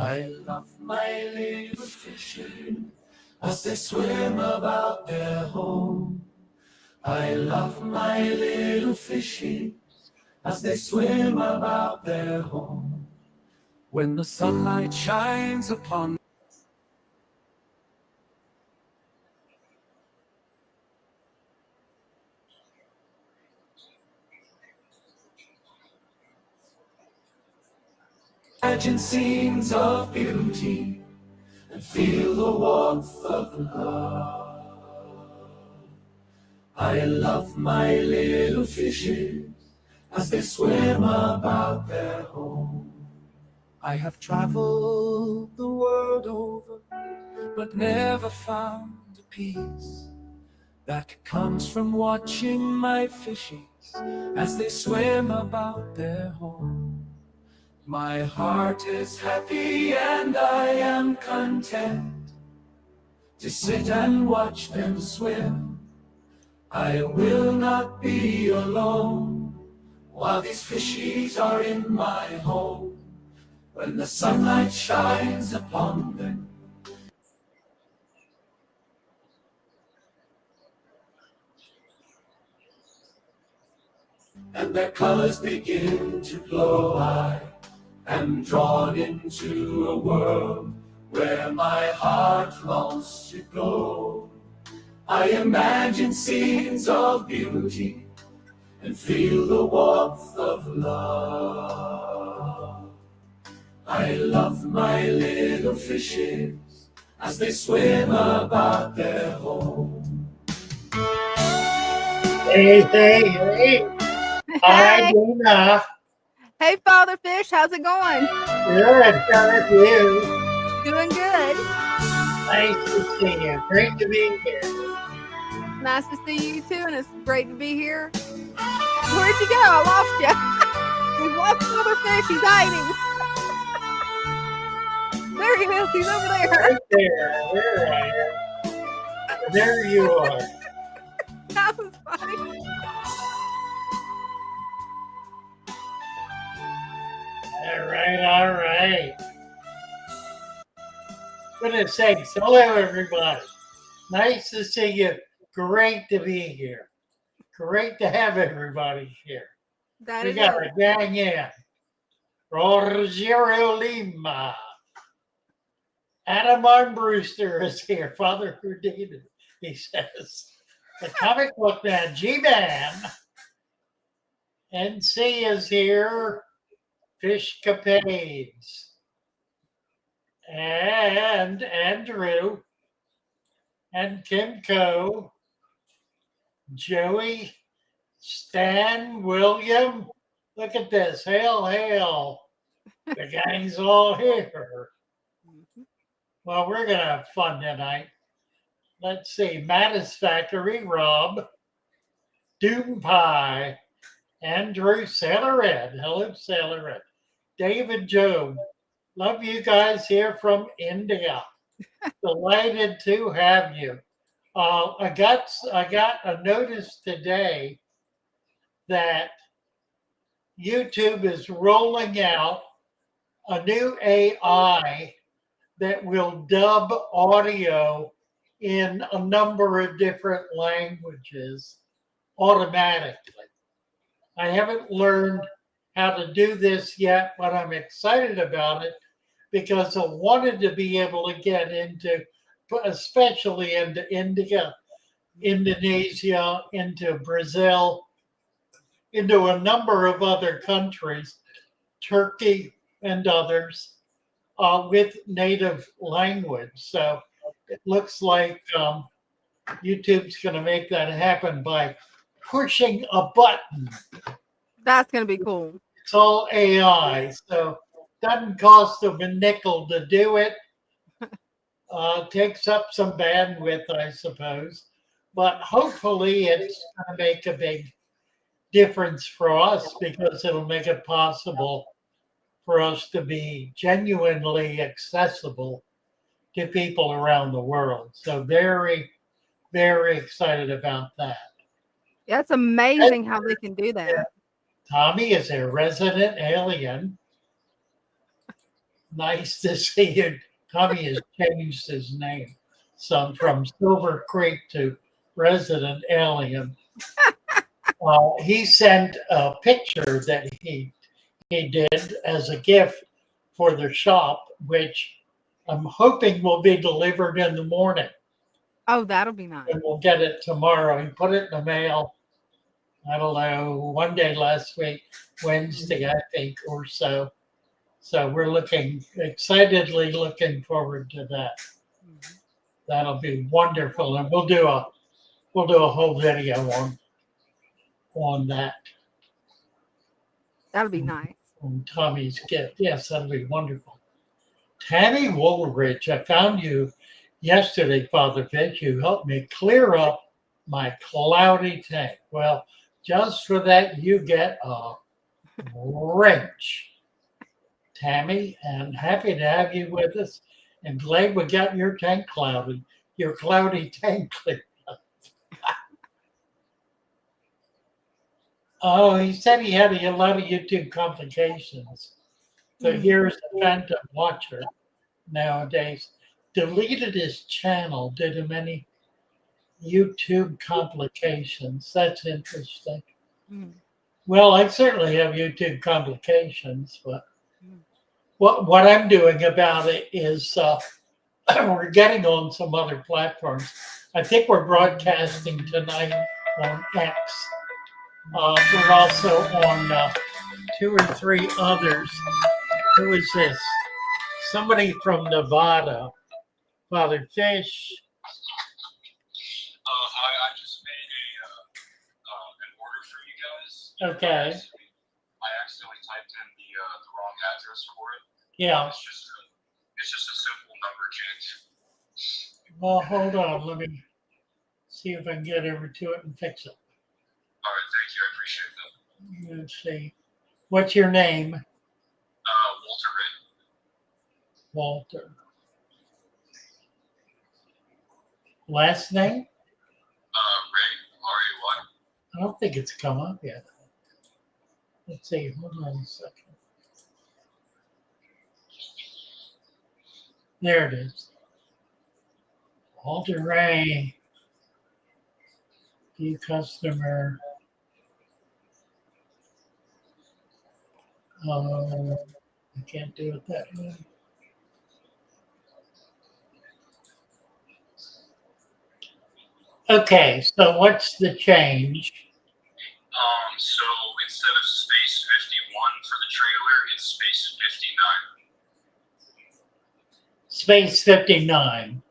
I love my little fishes as they swim about their home. I love my little fishes as they swim about their home. When the sunlight shines upon imagine scenes of beauty and feel the warmth of love. I love my little fishes as they swim about their home. I have traveled the world over, but never found a peace that comes from watching my fishes as they swim about their home. My heart is happy and I am content to sit and watch them swim. I will not be alone while these fishies are in my home. When the sunlight shines upon them, and their colors begin to glow, I am drawn into a world where my heart longs to go. I imagine scenes of beauty and feel the warmth of love. I love my little fishes as they swim about their home. Hey. Hi, Dina. Hey, Father Fish, how's it going? Good. How are you? Doing good. Nice to see you. Great to be here. Nice to see you too, and it's great to be here. Where'd you go? I lost you. We've lost Father Fish. He's hiding. There he is. He's over there. Right there. There I am. There you are. That was funny. All right. Goodness sakes. Hello, everybody. Nice to see you. Great to be here. Great to have everybody here. We got a gang in. Rogerio Lima. Adam Armbruster is here. Father Fish, he says. The comic book man, G-Man. NC is here. Fishcapades. And Andrew. And Kimco. Joey. Stan. William. Look at this. Hail, hail. The gang's all here. Well, we're going to have fun tonight. Let's see. Mattis Factory, Rob. Doom Pie. Andrew, Sailor Ed. Hello, Sailor Ed. David Job. Love you guys here from India. Delighted to have you. I got a notice today that YouTube is rolling out a new AI that will dub audio in a number of different languages automatically. I haven't learned how to do this yet, but I'm excited about it because I wanted to be able to get into, especially into India, Indonesia, into Brazil, into a number of other countries, Turkey and others, with native language. So it looks like YouTube's going to make that happen by pushing a button. That's going to be cool. It's all AI, so it doesn't cost them a nickel to do it. Takes up some bandwidth, I suppose. But hopefully it's going to make a big difference for us because it'll make it possible for us to be genuinely accessible to people around the world. So very, very excited about that. Yeah, it's amazing how they can do that. Tommy is a resident alien. Nice to see you. Tommy has changed his name some from Silver Creek to Resident Alien. He sent a picture that he did as a gift for the shop, which I'm hoping will be delivered in the morning. Oh, that'll be nice. And we'll get it tomorrow. He put it in the mail, I don't know, one day last week, Wednesday, I think, or so. So we're excitedly looking forward to that. That'll be wonderful. And we'll do a whole video on that. That'll be nice. On Tommy's gift. Yes, that'll be wonderful. Tammy Woolridge, I found you yesterday, Father Fish. You helped me clear up my cloudy tank. Well, just for that, you get a wrench, Tammy, and happy to have you with us. And glad we got your tank clouded, your cloudy tank cleared up. Oh, he said he had a lot of YouTube complications. So here's a phantom watcher nowadays. Deleted his channel due to many YouTube complications. That's interesting. Well, I certainly have YouTube complications, but what I'm doing about it is we're getting on some other platforms. I think we're broadcasting tonight on X. We're also on 2 or 3 others. Who is this? Somebody from Nevada. Father Fish. Hi, I just made an order for you guys. Okay. I accidentally typed in the wrong address for it. Yeah. It's just a simple number change. Well, hold on. Let me see if I can get over to it and fix it. All right, thank you. I appreciate that. Let's see. What's your name? Walter Ray. Walter. Last name? Ray. R-A-Y. I don't think it's come up yet. Let's see. Hold on a second. There it is. Walter Ray. View customer. I can't do it that way. Okay, so what's the change? So instead of space 51 for the trailer, it's space 59. Space 59.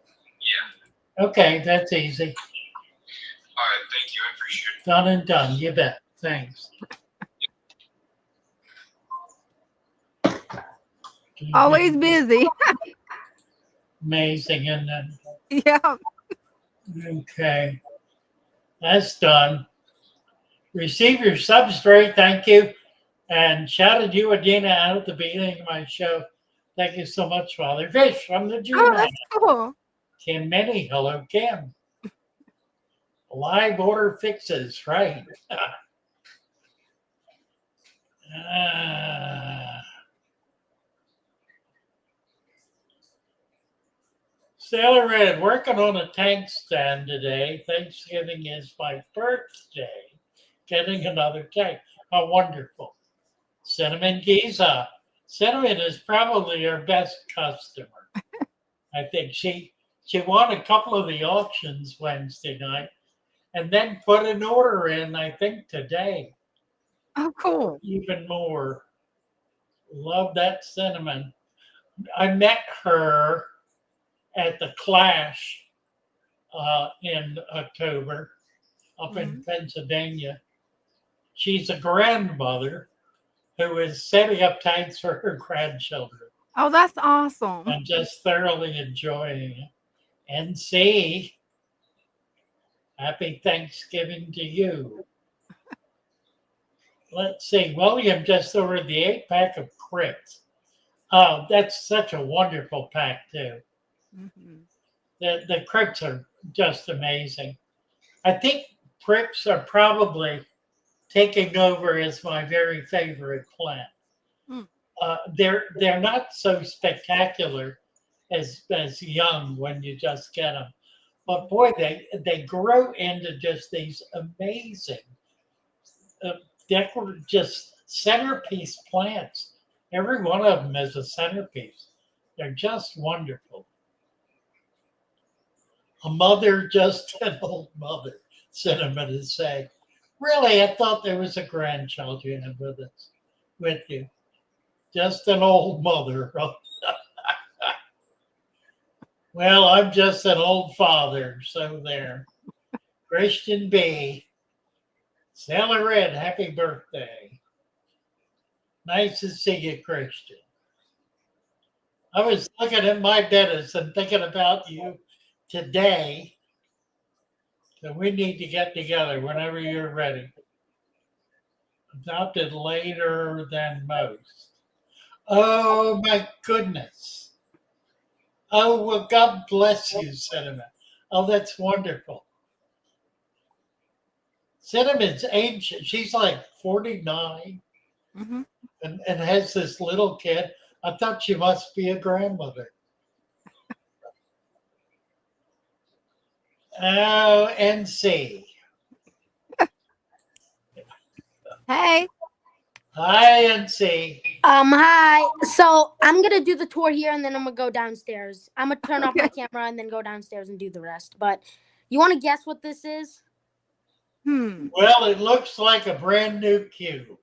Yeah. Okay, that's easy. All right, thank you. I appreciate it. Done and done. You bet. Thanks. Always busy. Amazing, isn't it? Yeah. Okay. That's done. Receive your substrate. Thank you. And shouted you, Dina, out at the beginning of my show. Thank you so much, Father Fish from the Jew. Oh, that's cool. Kim Minnie. Hello, Kim. Live order fixes, right? Sailor Red, working on a tank stand today. Thanksgiving is my birthday. Getting another tank. How wonderful. Cinnamon Giza. Cinnamon is probably our best customer. I think she won a couple of the auctions Wednesday night and then put an order in, I think, today. Oh, cool. Even more. Love that Cinnamon. I met her at the Clash in October up in Pennsylvania. She's a grandmother who is setting up tanks for her grandchildren. Oh, that's awesome. I'm just thoroughly enjoying it. NC, happy Thanksgiving to you. Let's see. William just ordered the 8-pack of Crips. Oh, that's such a wonderful pack, too. The Crips are just amazing. I think Crips are probably taking over as my very favorite plant. they're not so spectacular as young when you just get them. But boy, they grow into just these amazing, just centerpiece plants. Every one of them is a centerpiece. They're just wonderful. A mother, just an old mother, Cinnamon is saying, really, I thought there was a grandchild you had with you. Just an old mother. Well, I'm just an old father, so there. Christian B. Sailor Red, happy birthday. Nice to see you, Christian. I was looking at my Bettas and thinking about you today. So we need to get together whenever you're ready. Adopted later than most. Oh my goodness. Oh, well, God bless you, Cinnamon. Oh, that's wonderful. Cinnamon's age, she's like 49 and has this little kid. I thought she must be a grandmother. Oh, NC. Hey. Hi, NC. Hi. So I'm gonna do the tour here, and then I'm gonna go downstairs. I'm gonna turn off my camera and then go downstairs and do the rest. But you want to guess what this is? Well, it looks like a brand new cube.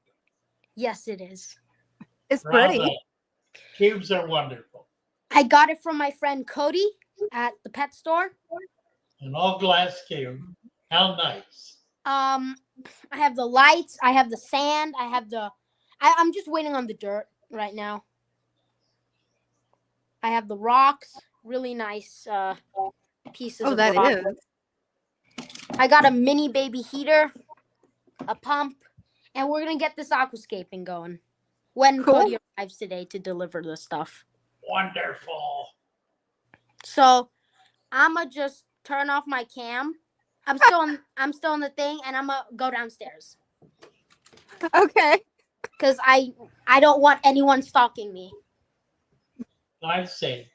Yes, it is. It's pretty. Bravo. Cubes are wonderful. I got it from my friend Cody at the pet store. An all glass cube. How nice. I have the lights. I have the sand. I have the. I'm just waiting on the dirt right now. I have the rocks. Really nice pieces. Oh, of that rock. is. I got a mini baby heater, a pump, and we're gonna get this aquascaping going when Cody arrives today to deliver the stuff. Wonderful. So I'ma just turn off my cam. I'm still in the thing, and I'ma go downstairs. Okay. Because I don't want anyone stalking me. I see.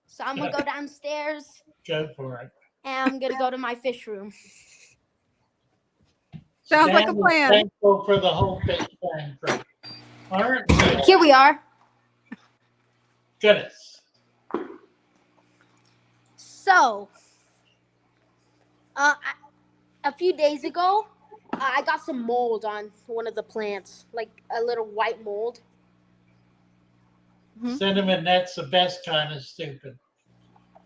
So I'm gonna go downstairs. Go for it. And I'm gonna go to my fish room. Sounds like a plan. Thankful for the whole fish plan crew. Aren't we? Here we are. Goodness. So, a few days ago, I got some mold on one of the plants, like a little white mold. Cinnamon, that's the best kind of stupid.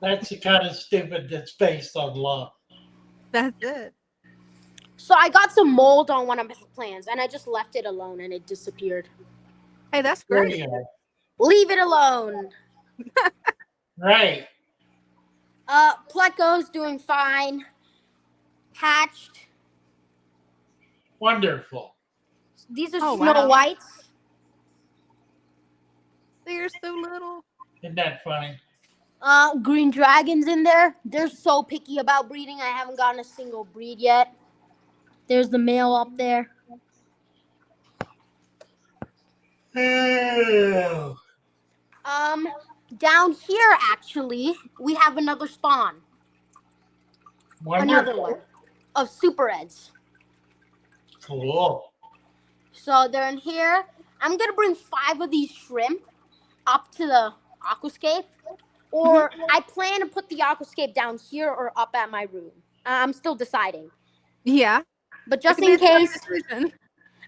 That's the kind of stupid that's based on love. That's it. So I got some mold on one of my plants, and I just left it alone, and it disappeared. Hey, that's There great. you go. Leave it alone. Right. Pleco's doing fine. Hatched. Wonderful. These are Oh, Snow wow. Whites. They're so little. Isn't that funny? Green dragons in there. They're so picky about breeding. I haven't gotten a single breed yet. There's the male up there. Oh. Down here actually, we have another spawn. Wonderful. Another one of super reds. Cool. So they're in here. I'm gonna bring 5 of these shrimp up to the aquascape. Or I plan to put the aquascape down here or up at my room. I'm still deciding. Yeah. But just in case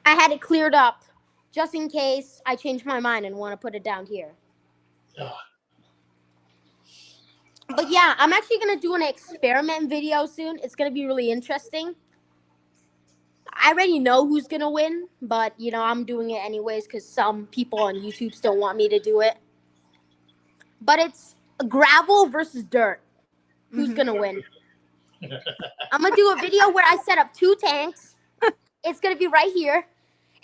I had it cleared up, just in case I change my mind and want to put it down here. Ugh. But yeah, I'm actually going to do an experiment video soon. It's going to be really interesting. I already know who's going to win, but, you know, I'm doing it anyways because some people on YouTube still want me to do it. But it's gravel versus dirt. Who's going to win? I'm going to do a video where I set up 2 tanks. It's going to be right here.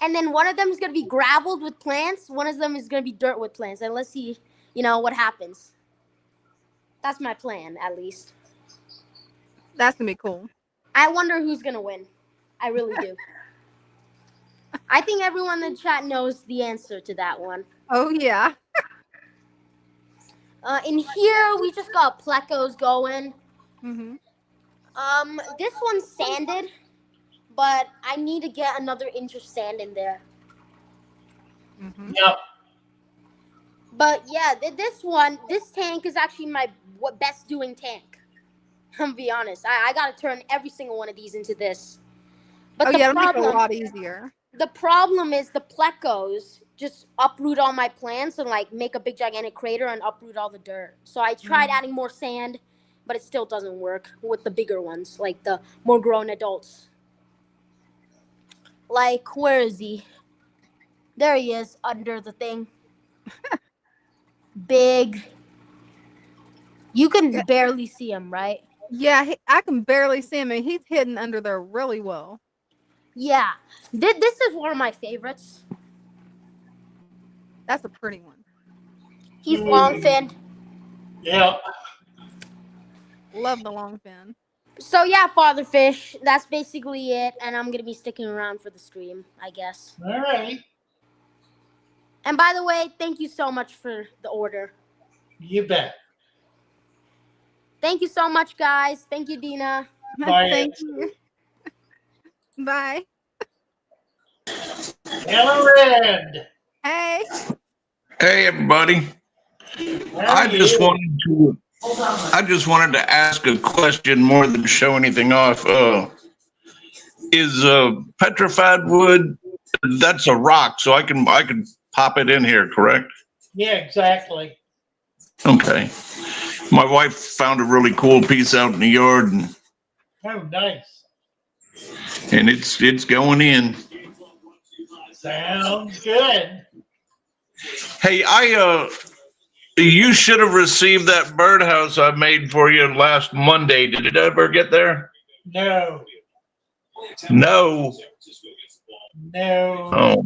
And then one of them is going to be graveled with plants. One of them is going to be dirt with plants. And let's see, you know, what happens. That's my plan, at least. That's going to be cool. I wonder who's going to win. I really do. I think everyone in the chat knows the answer to that one. Oh yeah. In here, we just got plecos going. Mhm. This one's sanded, but I need to get another inch of sand in there. Mhm. Yep. But yeah, this tank is actually my best doing tank. I'm be honest. I gotta turn every single one of these into this. But Oh yeah, it'll make it a lot easier. the problem is the plecos just uproot all my plants and like make a big gigantic crater and uproot all the dirt. So I tried adding more sand, but it still doesn't work with the bigger ones, like the more grown adults. Like, where is he? There he is, under the thing. Big. You can barely see him, right? Yeah, I can barely see him, and he's hidden under there really well. Yeah. This is one of my favorites. That's a pretty one. He's long finned. Yeah. Love the long fin. So yeah, Father Fish, that's basically it, and I'm gonna be sticking around for the stream, I guess. All right. And by the way, thank you so much for the order. You bet. Thank you so much, guys. Thank you, Dina. Bye. Thank you. Bye. Hello, Red. Hey. Hey, everybody. I just wanted to ask a question more than show anything off. Is petrified wood, that's a rock, so I can pop it in here, correct? Yeah, exactly. Okay. My wife found a really cool piece out in the yard, and Oh, nice. it's going in. Sounds good. Hey, you should have received that birdhouse I made for you last Monday. Did it ever get there? No. No. No. Oh.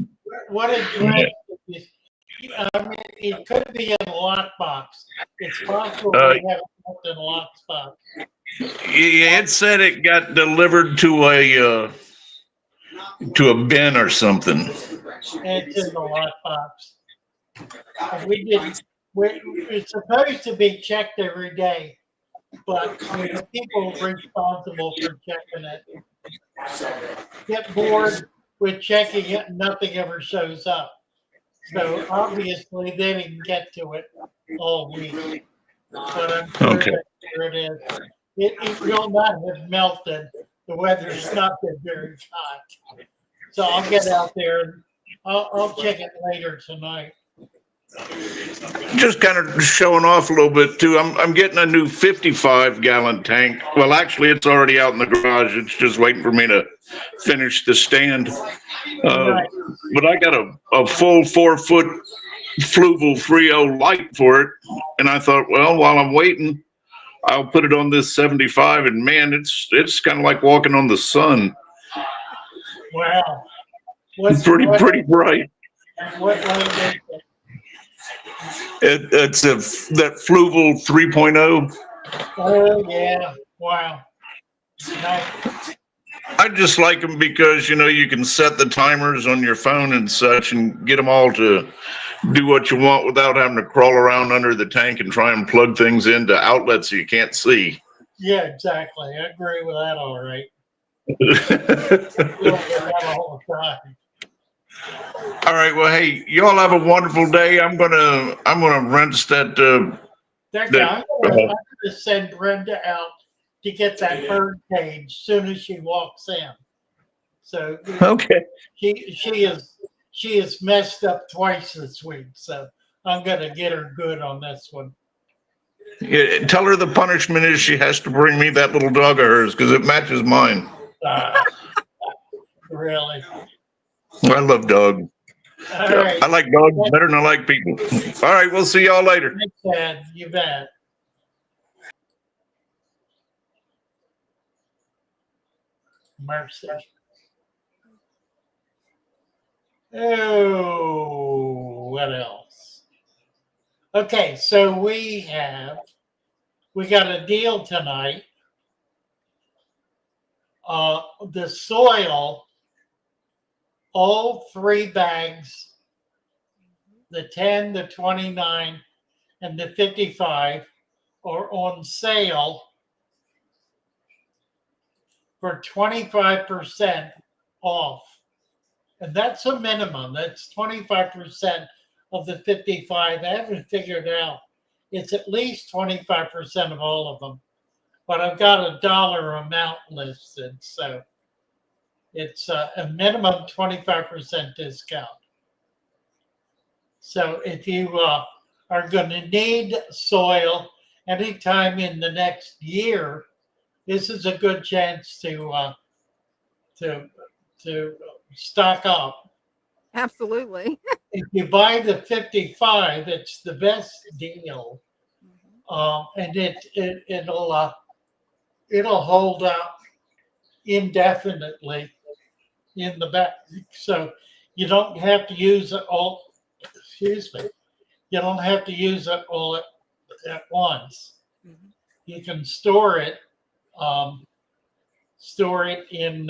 What address? It could be in the lockbox. It's possible we have it in the lockbox. Yeah, it said it got delivered to a bin or something. It's in the lockbox. It's supposed to be checked every day, but the people responsible for checking it get bored with checking it and nothing ever shows up. So obviously they didn't get to it all week. But I'm sure Okay. it is. It will not have melted. The weather's not been very hot. So I'll get out there and I'll check it later tonight. Just kind of showing off a little bit too. I'm getting a new 55-gallon tank. Well, actually, it's already out in the garage. It's just waiting for me to finish the stand. Right. But I got a full 4-foot Fluval 3.0 light for it, and I thought, well, while I'm waiting, I'll put it on this 75, and man, it's kind of like walking on the sun. Wow. Pretty bright. What light is it? It's that Fluval 3.0. Oh, yeah. Wow. Nice. I just like them because, you can set the timers on your phone and such and get them all to do what you want without having to crawl around under the tank and try and plug things into outlets you can't see. Yeah, exactly. I agree with that all right. You don't get that all the time. All right. Well, hey, y'all have a wonderful day. I'm gonna rinse that. I'm gonna send Brenda out to get that bird cage as soon as she walks in. So Okay. she is messed up twice this week. So I'm gonna get her good on this one. Yeah, tell her the punishment is she has to bring me that little dog of hers because it matches mine. Really? I love dogs. All right. I like dogs better than I like people. All right. We'll see y'all later. Thanks, Dad. You bet. Mercy. Oh, what else? Okay, so we got a deal tonight. The soil all 3 bags, the 10, the 29, and the 55, are on sale for 25% off. And that's a minimum. That's 25% of the 55. I haven't figured out. It's at least 25% of all of them. But I've got a dollar amount listed. So it's a minimum 25% discount. So if you are going to need soil anytime in the next year, this is a good chance to stock up. Absolutely. If you buy the 55, it's the best deal, and it'll hold up indefinitely in the back. So you don't have to use it all. Excuse me. You don't have to use it all at once. You can store it in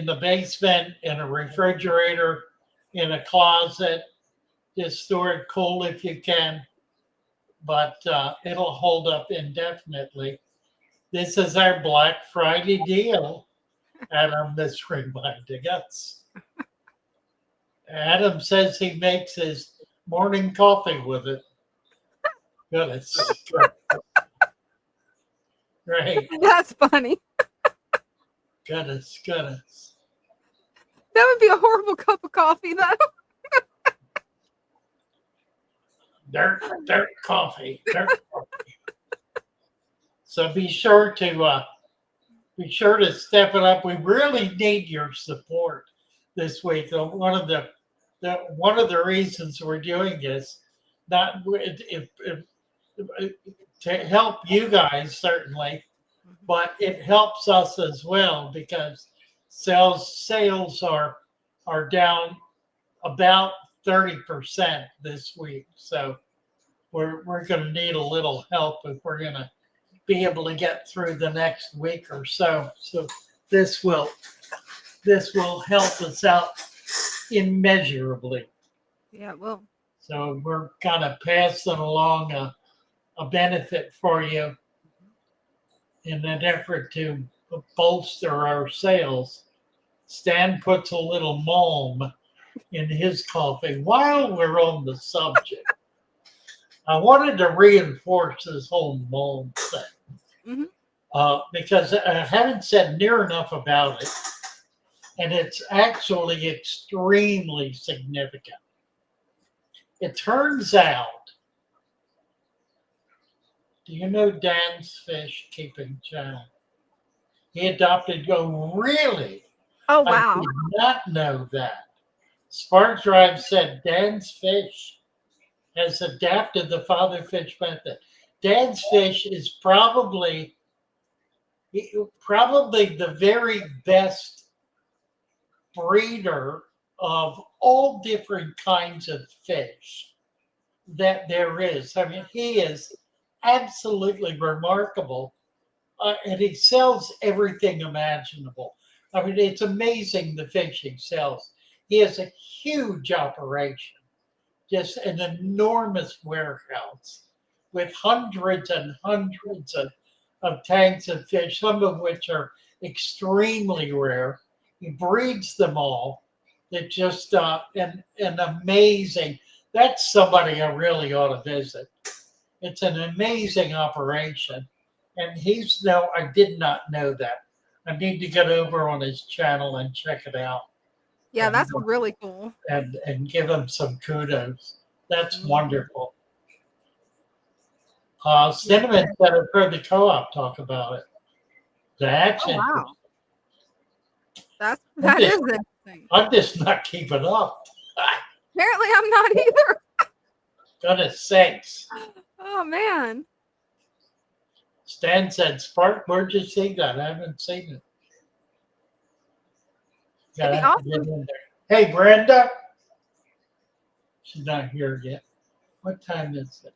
the basement, in a refrigerator, in a closet. Just store it cool if you can, but it'll hold up indefinitely. This is our Black Friday deal. Adam is reminding us. Adam says he makes his morning coffee with it. Goodness. Right. That's funny. Goodness. That would be a horrible cup of coffee, though. Dirt coffee. So be sure to step it up. We really need your support this week. One of the reasons we're doing this, to help you guys certainly, but it helps us as well because sales are down about 30% this week. So we're going to need a little help if we're going to be able to get through the next week or so. So this will help us out immeasurably. Yeah, it will. So we're kind of passing along a benefit for you in an effort to bolster our sales. Stan puts a little malm in his coffee. While we're on the subject, I wanted to reinforce this whole malm thing because I haven't said near enough about it, and it's actually extremely significant. It turns out, do you know Dan's Fish Keeping Channel? He adopted really? Oh, wow. I did not know that. Spark Drive said Dan's Fish has adapted the Father Fish method. Dan's Fish is probably the very best breeder of all different kinds of fish that there is. I mean, he is absolutely remarkable, and he sells everything imaginable. I mean, it's amazing the fish he sells. He has a huge operation, just an enormous warehouse with hundreds and hundreds of tanks of fish, some of which are extremely rare. He breeds them all. They're just an amazing. That's somebody I really ought to visit. It's an amazing operation. And I did not know that. I need to get over on his channel and check it out. Yeah, that's really cool. And give him some kudos. That's wonderful. Cinnamon said I've heard the co-op talk about it. That's wow. That is interesting. I'm just not keeping up. Apparently I'm not either. Goodness sakes. Oh, man. Stan said, Spark, where'd you see that? I haven't seen it. Gotta have to get in there. Hey, Brenda. She's not here yet. What time is it?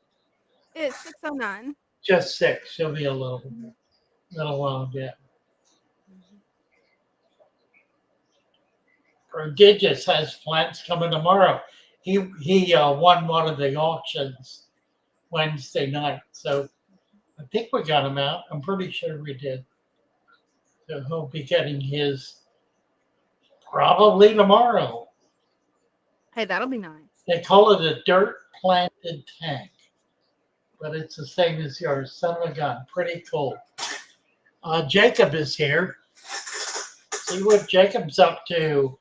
It's 6:09. Just 6. She'll be a little while yet. Prodigious has plants coming tomorrow. He won one of the auctions Wednesday night, so I think we got him out. I'm pretty sure we did. So he'll be getting his probably tomorrow. Hey, that'll be nice. They call it a dirt planted tank, but it's the same as yours. Son of a gun, pretty cool. Jacob is here. See what Jacob's up to.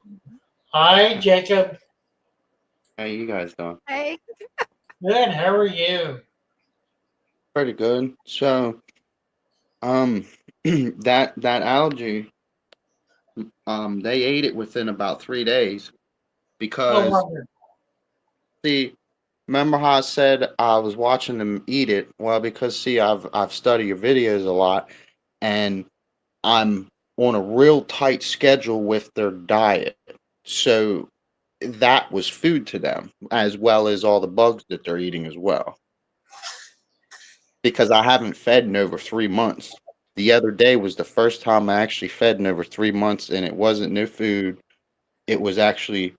Hi, Jacob. How you guys doing? Hey. Good. How are you? Pretty good. So, that algae, they ate it within about 3 days No because, wonder. see, remember how I said I was watching them eat it? Well, because see, I've studied your videos a lot, and I'm on a real tight schedule with their diet. So that was food to them, as well as all the bugs that they're eating as well. Because I haven't fed in over 3 months. The other day was the first time I actually fed in over 3 months, and it wasn't no food. It was actually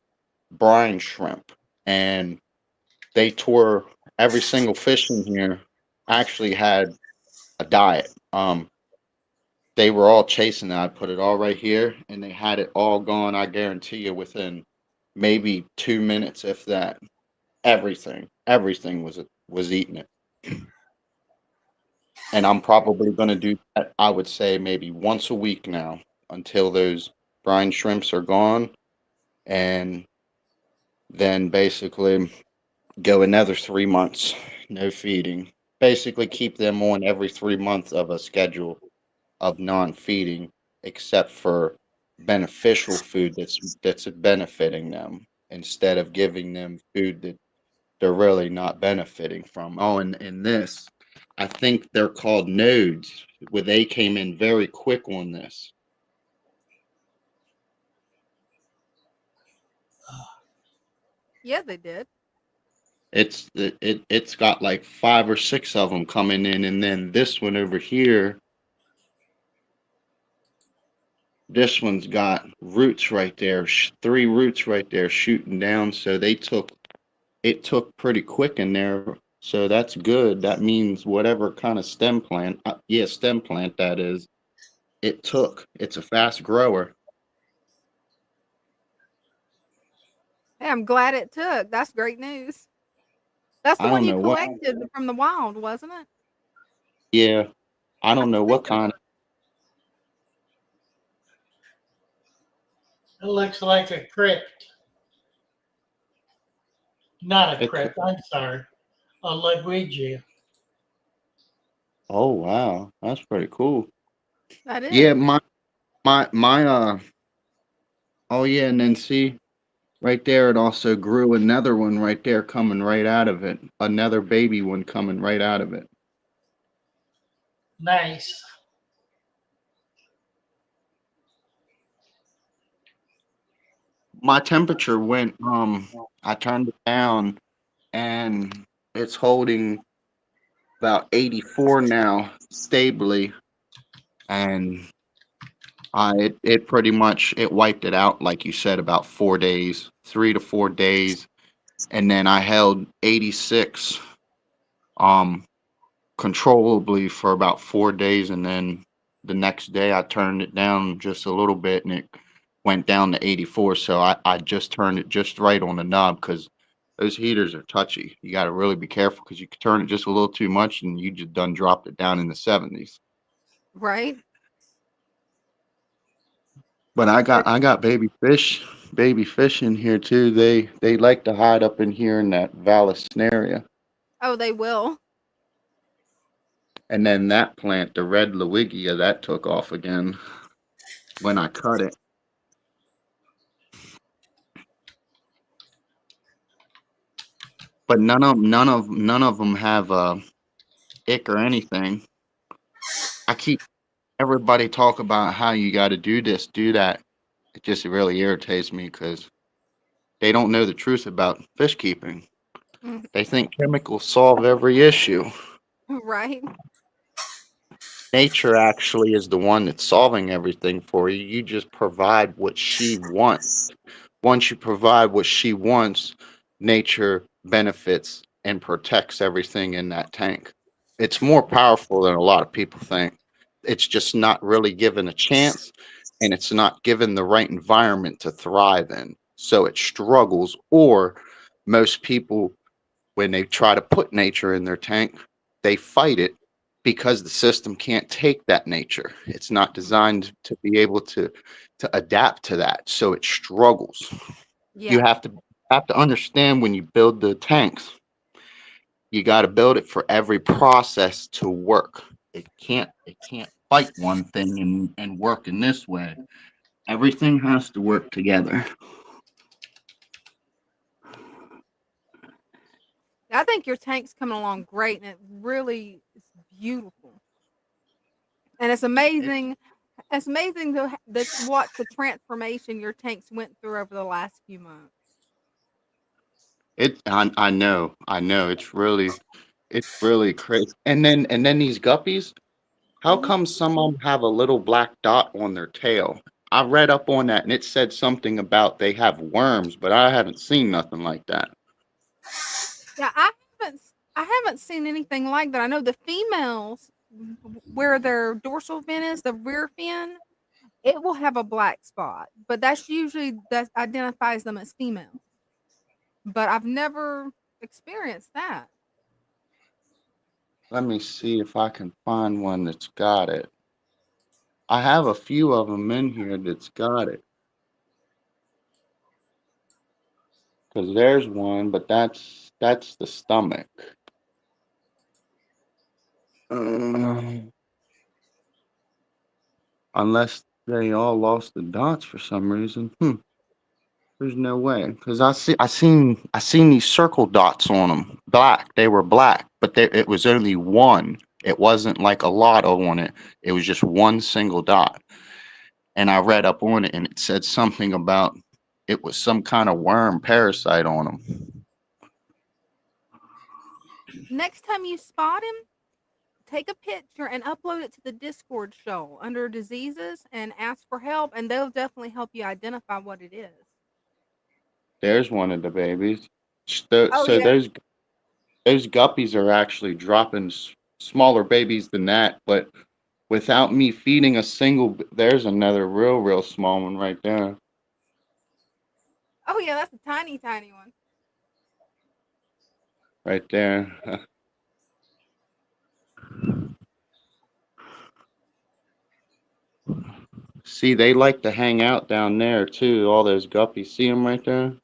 brine shrimp. And they tore every single fish in here actually had a diet. They were all chasing it. I put it all right here, and they had it all gone. I guarantee you, within maybe 2 minutes, if that, everything was eating it. And I'm probably going to do that, I would say, maybe once a week now until those brine shrimps are gone. And then basically go another 3 months, no feeding. Basically keep them on every 3 months of a schedule of non-feeding, except for beneficial food that's benefiting them, instead of giving them food that they're really not benefiting from. Oh, and this, I think they're called nodes, where they came in very quick on this. Yeah, they did. It's got like 5 or 6 of them coming in, and then this one over here, this one's got roots right there, 3 roots right there shooting down. So it took pretty quick in there. So that's good. That means whatever kind of stem plant, stem plant that is, it took. It's a fast grower. Hey, I'm glad it took. That's great news. That's the I one don't you know what. collected from the wild, wasn't it? Yeah, I don't know what thinking- kind. It looks like a crypt. Not a It, crypt. I'm sorry. A Luigi. oh wow, that's pretty cool. That is. Yeah, my. Oh yeah, and then see right there, it also grew another one right there coming right out of it. Another baby one coming right out of it. Nice. My temperature went. I turned it down, and it's holding about 84 now, stably, and it pretty much it wiped it out, like you said, about 4 days, 3 to 4 days, and then I held 86 controllably for about 4 days, and then the next day I turned it down just a little bit, and it went down to 84. So I just turned it just right on the knob, because those heaters are touchy. You got to really be careful, because you can turn it just a little too much and you just done dropped it down in the 70s. Right? But I got baby fish in here too. They like to hide up in here in that Vallisneria. Oh, they will. And then that plant, the red Lewigia, that took off again when I cut it. But none of them have a ick or anything. I keep everybody talk about how you got to do this, do that. It just really irritates me, because they don't know the truth about fish keeping. Mm, They think chemicals solve every issue. right? Nature actually is the one that's solving everything for you. You just provide what she wants, once you provide what she wants, nature benefits and protects everything in that tank. It's more powerful than a lot of people think. It's just not really given a chance, and it's not given the right environment to thrive in. So it struggles, or most people, when they try to put nature in their tank, they fight it because the system can't take that nature. It's not designed to be able to adapt to that. So it struggles. You Yeah. have to understand when you build the tanks, you got to build it for every process to work. It can't fight one thing and work in this way. Everything has to work together. I think your tank's coming along great, and it really is beautiful. And it's amazing. It's amazing to watch the transformation your tanks went through over the last few months. I know. It's really crazy. And then these guppies, how Mhm. come some of them have a little black dot on their tail? I read up on that and it said something about they have worms, but I haven't seen nothing like that. Yeah, I haven't seen anything like that. I know the females, where their dorsal fin is, the rear fin, it will have a black spot, but that identifies them as females. But I've never experienced that. Let me see if I can find one that's got it. I have a few of them in here that's got it. Because there's one, but that's the stomach. Uh, Unless they all lost the dots for some reason. There's no way. Because I seen these circle dots on them. Black. They were black, but it was only one. It wasn't like a lot on it. It was just one single dot. And I read up on it, and it said something about it was some kind of worm parasite on them. Next time you spot him, take a picture and upload it to the Discord show under diseases and ask for help, and they'll definitely help you identify what it is. There's one of the babies. So, Oh so yeah. those guppies are actually dropping smaller babies than that, but without me feeding a single, there's another real small one right there. Oh yeah, that's a tiny, tiny one. Right there. See, they like to hang out down there too. All those guppies. See them right there?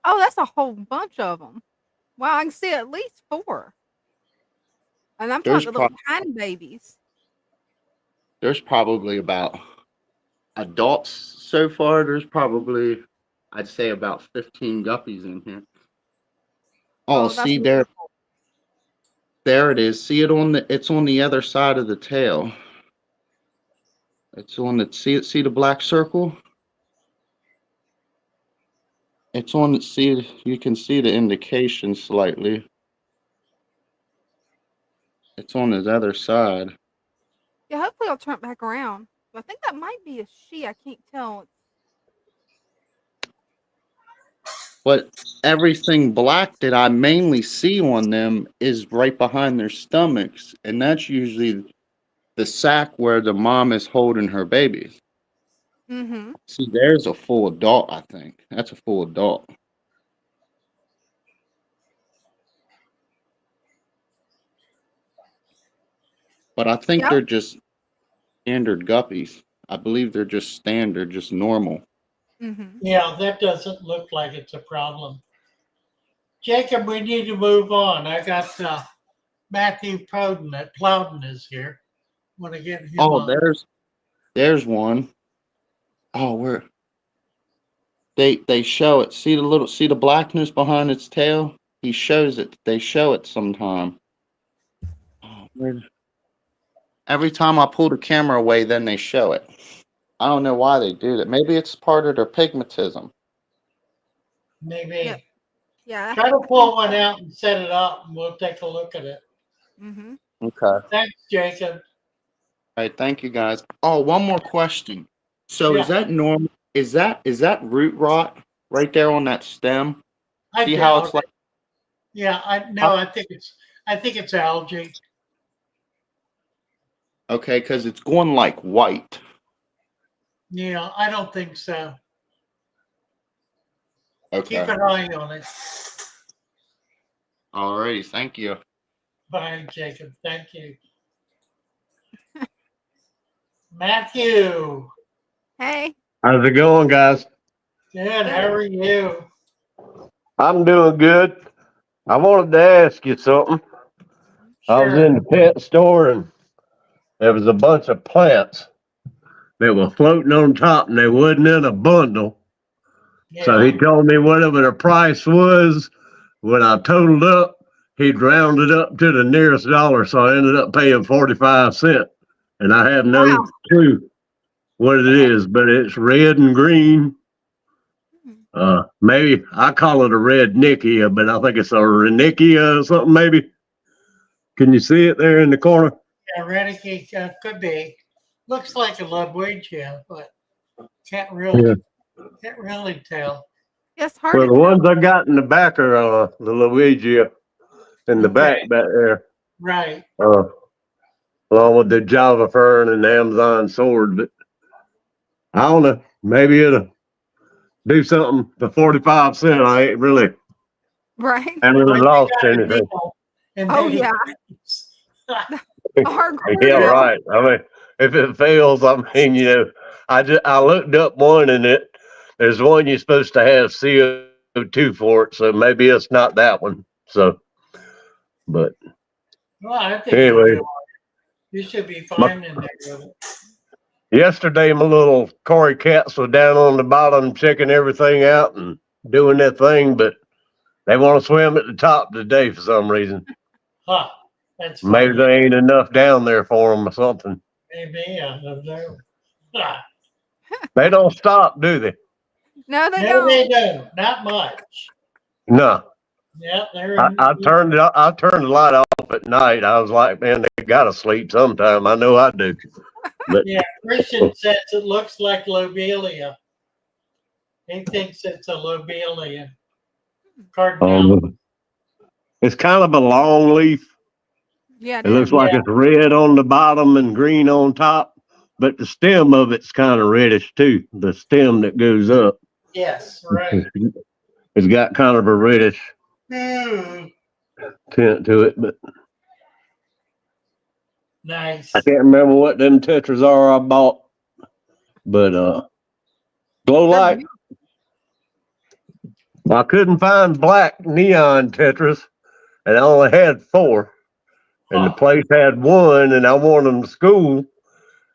Oh, that's a whole bunch of them. Wow, I can see at least 4. And I'm talking There's the little pro- tiny babies. there's probably about adults so far. There's probably, I'd say, about 15 guppies in here. Oh, Oh, that's see there, wonderful. there it is. See it it's on the other side of the tail. It's on the see the black circle? It's on the see you can see the indication slightly. It's on the other side. Yeah, hopefully I'll turn it back around. But I think that might be a she. I can't tell. But everything black that I mainly see on them is right behind their stomachs, and that's usually the sac where the mom is holding her babies. Mm-hmm. See, there's a full adult, I think. That's a full adult. But I think Yep. they're just standard guppies. I believe they're just standard, just normal. Mm-hmm. Yeah, that doesn't look like it's a problem. Jacob, we need to move on. I got Matthew Plowden is here. Want to get him Oh, on? there's one. Oh, where they show it. See the blackness behind its tail? He shows it. They show it sometime. Oh, every time I pull the camera away, then they show it. I don't know why they do that. Maybe it's part of their pigmentism. Yep. Maybe Yeah. try to I think pull one so. out and set it up, and we'll take a look at it. Mm-hmm. Okay. All Thanks, Jacob. right. Thank you, guys. Oh, one more question. So is Yeah, that normal? Is that root rot right there on that stem. I See how doubt it's like? it. Yeah, I think it's algae. Okay, because it's going like white. Yeah, I don't think so. Okay. Keep an eye on it. Alrighty, thank you. Bye, Jacob. Thank you. Matthew. Hey. How's it going, guys? Good. How are you? I'm doing good. I wanted to ask you something. I was in Sure. the pet store and there was a bunch of plants that were floating on top and they wasn't in a bundle. So he Yeah. told me whatever the price was. When I totaled up, he'd rounded up to the nearest dollar. So I ended up paying 45 cents. And I have no Wow. clue what it is, but it's red and green. Maybe I call it a red Nicky, but I think it's a Renicky or something. Maybe. Can you see it there in the corner? Yeah, Renicky could be. Looks like a Ludwigia, but can't really tell. It's hard Well, to the tell. ones I got in the back are the Luigi in the back there, Right. along with the Java fern and the Amazon sword. But I don't know. Maybe it'll do something for 45 cents. I ain't really Right. haven't Well, you lost got a anything. deal in Oh, many yeah. ways. Hardcore Yeah, deal. right. I mean, if it fails, I mean, I looked up one and there's one you're supposed to have CO2 for it, so maybe it's not that one. So, but Well, I think you'll anyway, do all right. You should be my, fine in there with it. yesterday my little Cory cats were down on the bottom checking everything out and doing their thing, but they want to swim at the top today for some reason. Huh. That's Maybe funny. there ain't enough down there for them or something. Maybe I don't know. Ah, They don't stop, do they? No, they no, they don't. don't. Not much. No. Yeah, they're I, in. I turned the light off at night. I was like, man, they gotta sleep sometime. I know I do. But Yeah, Christian says it looks like lobelia. He thinks it's a lobelia. Cardinal. it's kind of a long leaf. Yeah, it It looks is. like Yeah. it's red on the bottom and green on top, but the stem of it's kind of reddish too. The stem that goes up, Yes, right. it's got kind of a reddish Ooh, tint to it. But nice. I can't remember what them tetras are I bought. But glow They're light. I couldn't find black neon tetras, and I only had 4. And the Huh. place had 1, and I wanted them to school,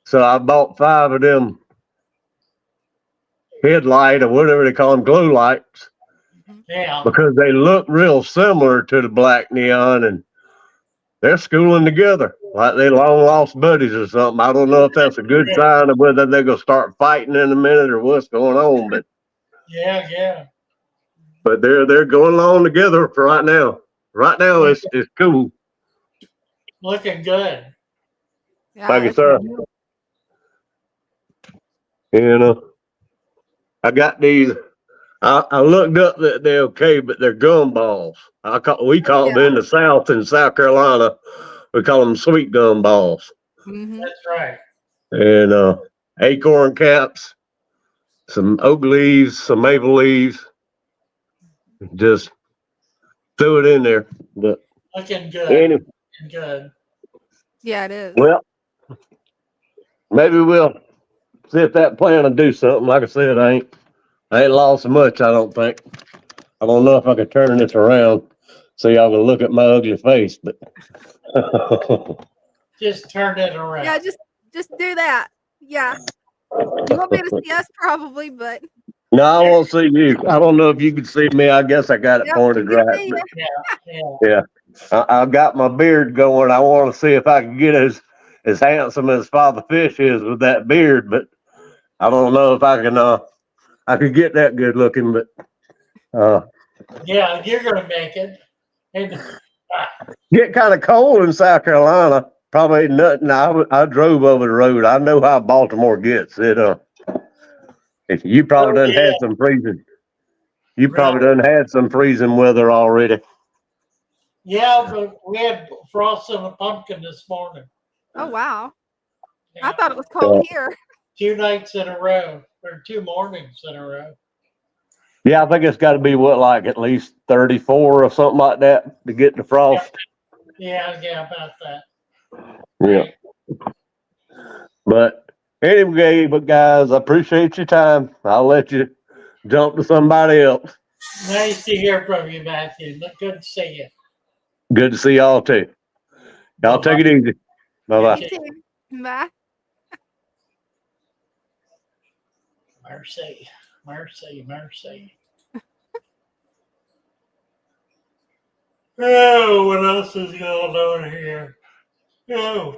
so I bought 5 of them headlight or whatever they call them, glow lights, Yeah. because they look real similar to the black neon, and they're schooling together like they long lost buddies or something. I don't know if that's a good sign of whether they're gonna start fighting in a minute or what's going on, Yeah. but they're going along together for right now. Right now, it's cool. Looking good. Yeah, Thank you, it's sir. beautiful. I got these. I looked up that they're okay, but they're gumballs. We call them in the South, in South Carolina, we call them sweet gumballs. Mm-hmm. That's right. And acorn caps, some oak leaves, some maple leaves. Just threw it in there. But Looking good. anyway, Looking good. Yeah, it is. well, maybe we'll see if that plant will do something. Like I said, I ain't lost much, I don't think. I don't know if I could turn this around so y'all can look at my ugly face, but Just turn it around. Yeah, just do that. Yeah. You won't be able to see us probably, but no, I won't see you. I don't know if you can see me. I guess I got it yep, pointed we can right. see But you. Yeah. I've got my beard going. I want to see if I can get as handsome as Father Fish is with that beard, but I don't know if I can. I could get that good looking, but Yeah, you're gonna make it. And get kind of cold in South Carolina. Probably ain't nothing. I drove over the road. I know how Baltimore gets. If you probably done yeah. had some freezing. You probably done had some freezing weather already. Yeah, but we had frost in a pumpkin this morning. Oh wow! Yeah. I thought it was cold here. 2 nights in a row, or 2 mornings in a row. Yeah, I think it's got to be what, like at least 34 or something like that to get the frost. Yeah, about that. Yeah. But anyway, guys, I appreciate your time. I'll let you jump to somebody else. Nice to hear from you, Matthew. Good to see you. Good to see y'all too. Y'all take it easy. Bye bye. You too. Bye. Mercy, mercy, mercy. Oh, what else is going on here? Oh,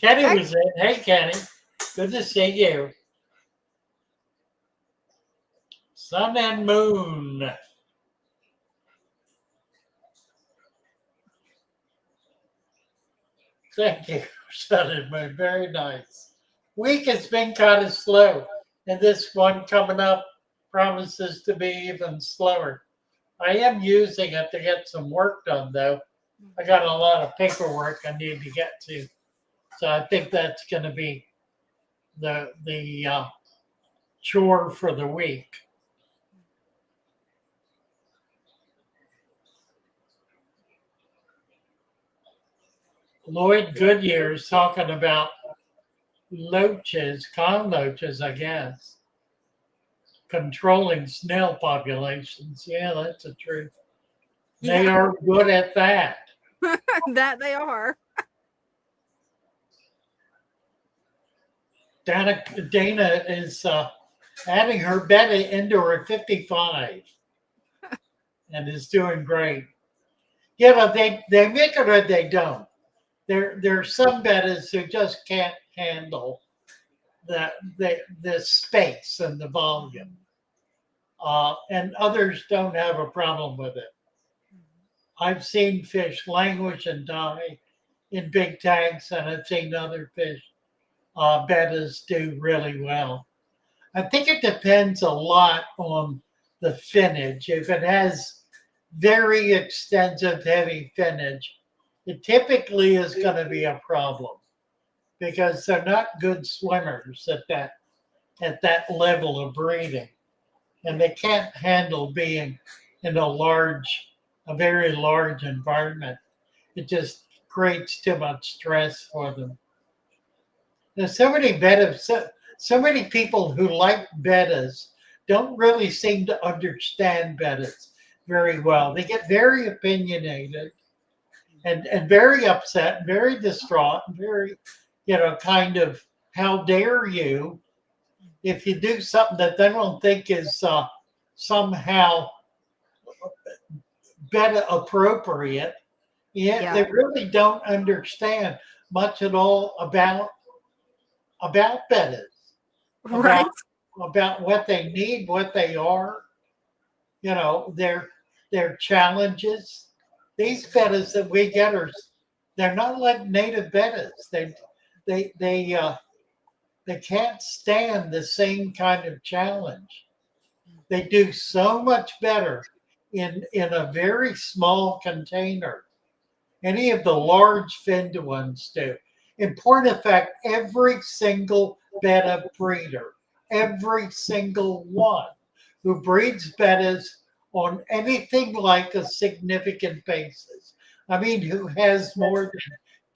Kenny was in. Hey, Kenny. Good to see you. Sun and moon. Thank you, Sun and moon. Very nice. Week has been kind of slow, and this one coming up promises to be even slower. I am using it to get some work done, though. I got a lot of paperwork I need to get to, so I think that's going to be the chore for the week. Lloyd Goodyear is talking about loaches, con loaches, I guess, controlling snail populations. Yeah, that's the truth. They are good at that. That they are. Dana is adding her Betta into her 55 and is doing great. Yeah, but they make it or they don't. There are some Bettas who just can't handle the space and the volume. And others don't have a problem with it. I've seen fish languish and die in big tanks, and I've seen other fish, Bettas, do really well. I think it depends a lot on the finnage. If it has very extensive, heavy finnage, it typically is going to be a problem because they're not good swimmers at that level of breeding, and they can't handle being in a very large environment. It just creates too much stress for them. There's so many bettas, so many people who like bettas don't really seem to understand bettas very well. They get very opinionated and very upset, very distraught, and very, kind of, how dare you, if you do something that they don't think is somehow Betta appropriate. Yeah, they really don't understand much at all about Bettas. Right. About what they need, what they are, their challenges. These Bettas that we get they're not like native Bettas. They can't stand the same kind of challenge. They do so much better in a very small container. Any of the large finned ones do. In point of fact, every single Betta breeder, every single one who breeds Bettas on anything like a significant basis, I mean, who has more than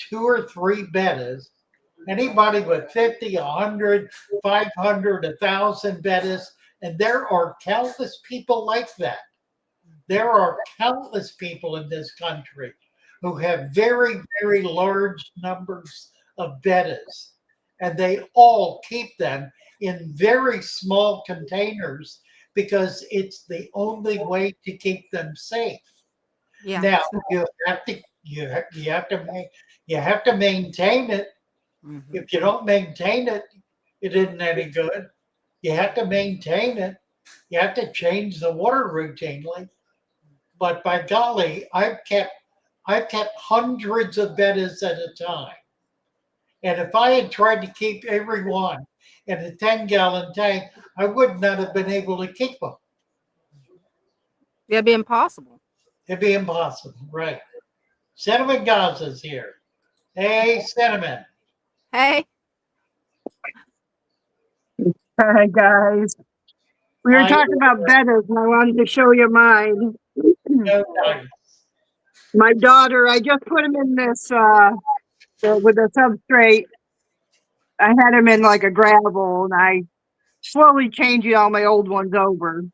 2 or 3 Bettas, anybody with 50, 100, 500, 1,000 Bettas, and there are countless people like that. There are countless people in this country who have very, very large numbers of Bettas, and they all keep them in very small containers because it's the only way to keep them safe. Yeah. Now you have to maintain it. Mm-hmm. If you don't maintain it, it isn't any good. You have to maintain it. You have to change the water routinely. But by golly, I've kept hundreds of Bettas at a time. And if I had tried to keep every one in a 10-gallon tank, I would not have been able to keep them. Yeah, it'd be impossible. It'd be impossible, right? Cinnamon Gaza's here. Hey, Cinnamon. Hey, Hi guys. We were Hi. talking about Bettas and I wanted to show you mine. So nice. My daughter, I just put him in this with a substrate. I had him in like a gravel and I slowly changing all my old ones over.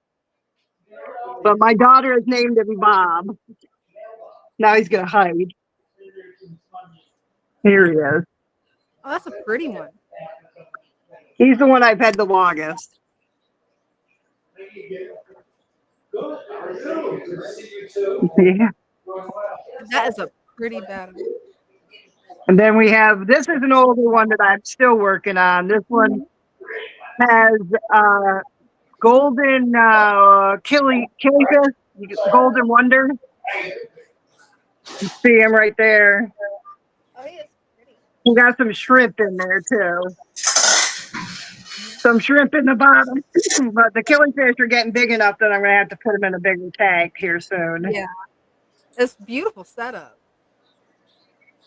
But my daughter has named him Bob. Now he's gonna hide. Here he is. oh, that's a pretty one. He's the one I've had the longest. Yeah. That is a pretty bad one. And then we have, this is an older one that I'm still working on. This one has golden killifish, golden wonder. You see him right there. Oh, he is pretty. We got some shrimp in there too. Some shrimp in the bottom, but the killifish are getting big enough that I'm gonna have to put them in a bigger tank here soon. Yeah, it's beautiful setup.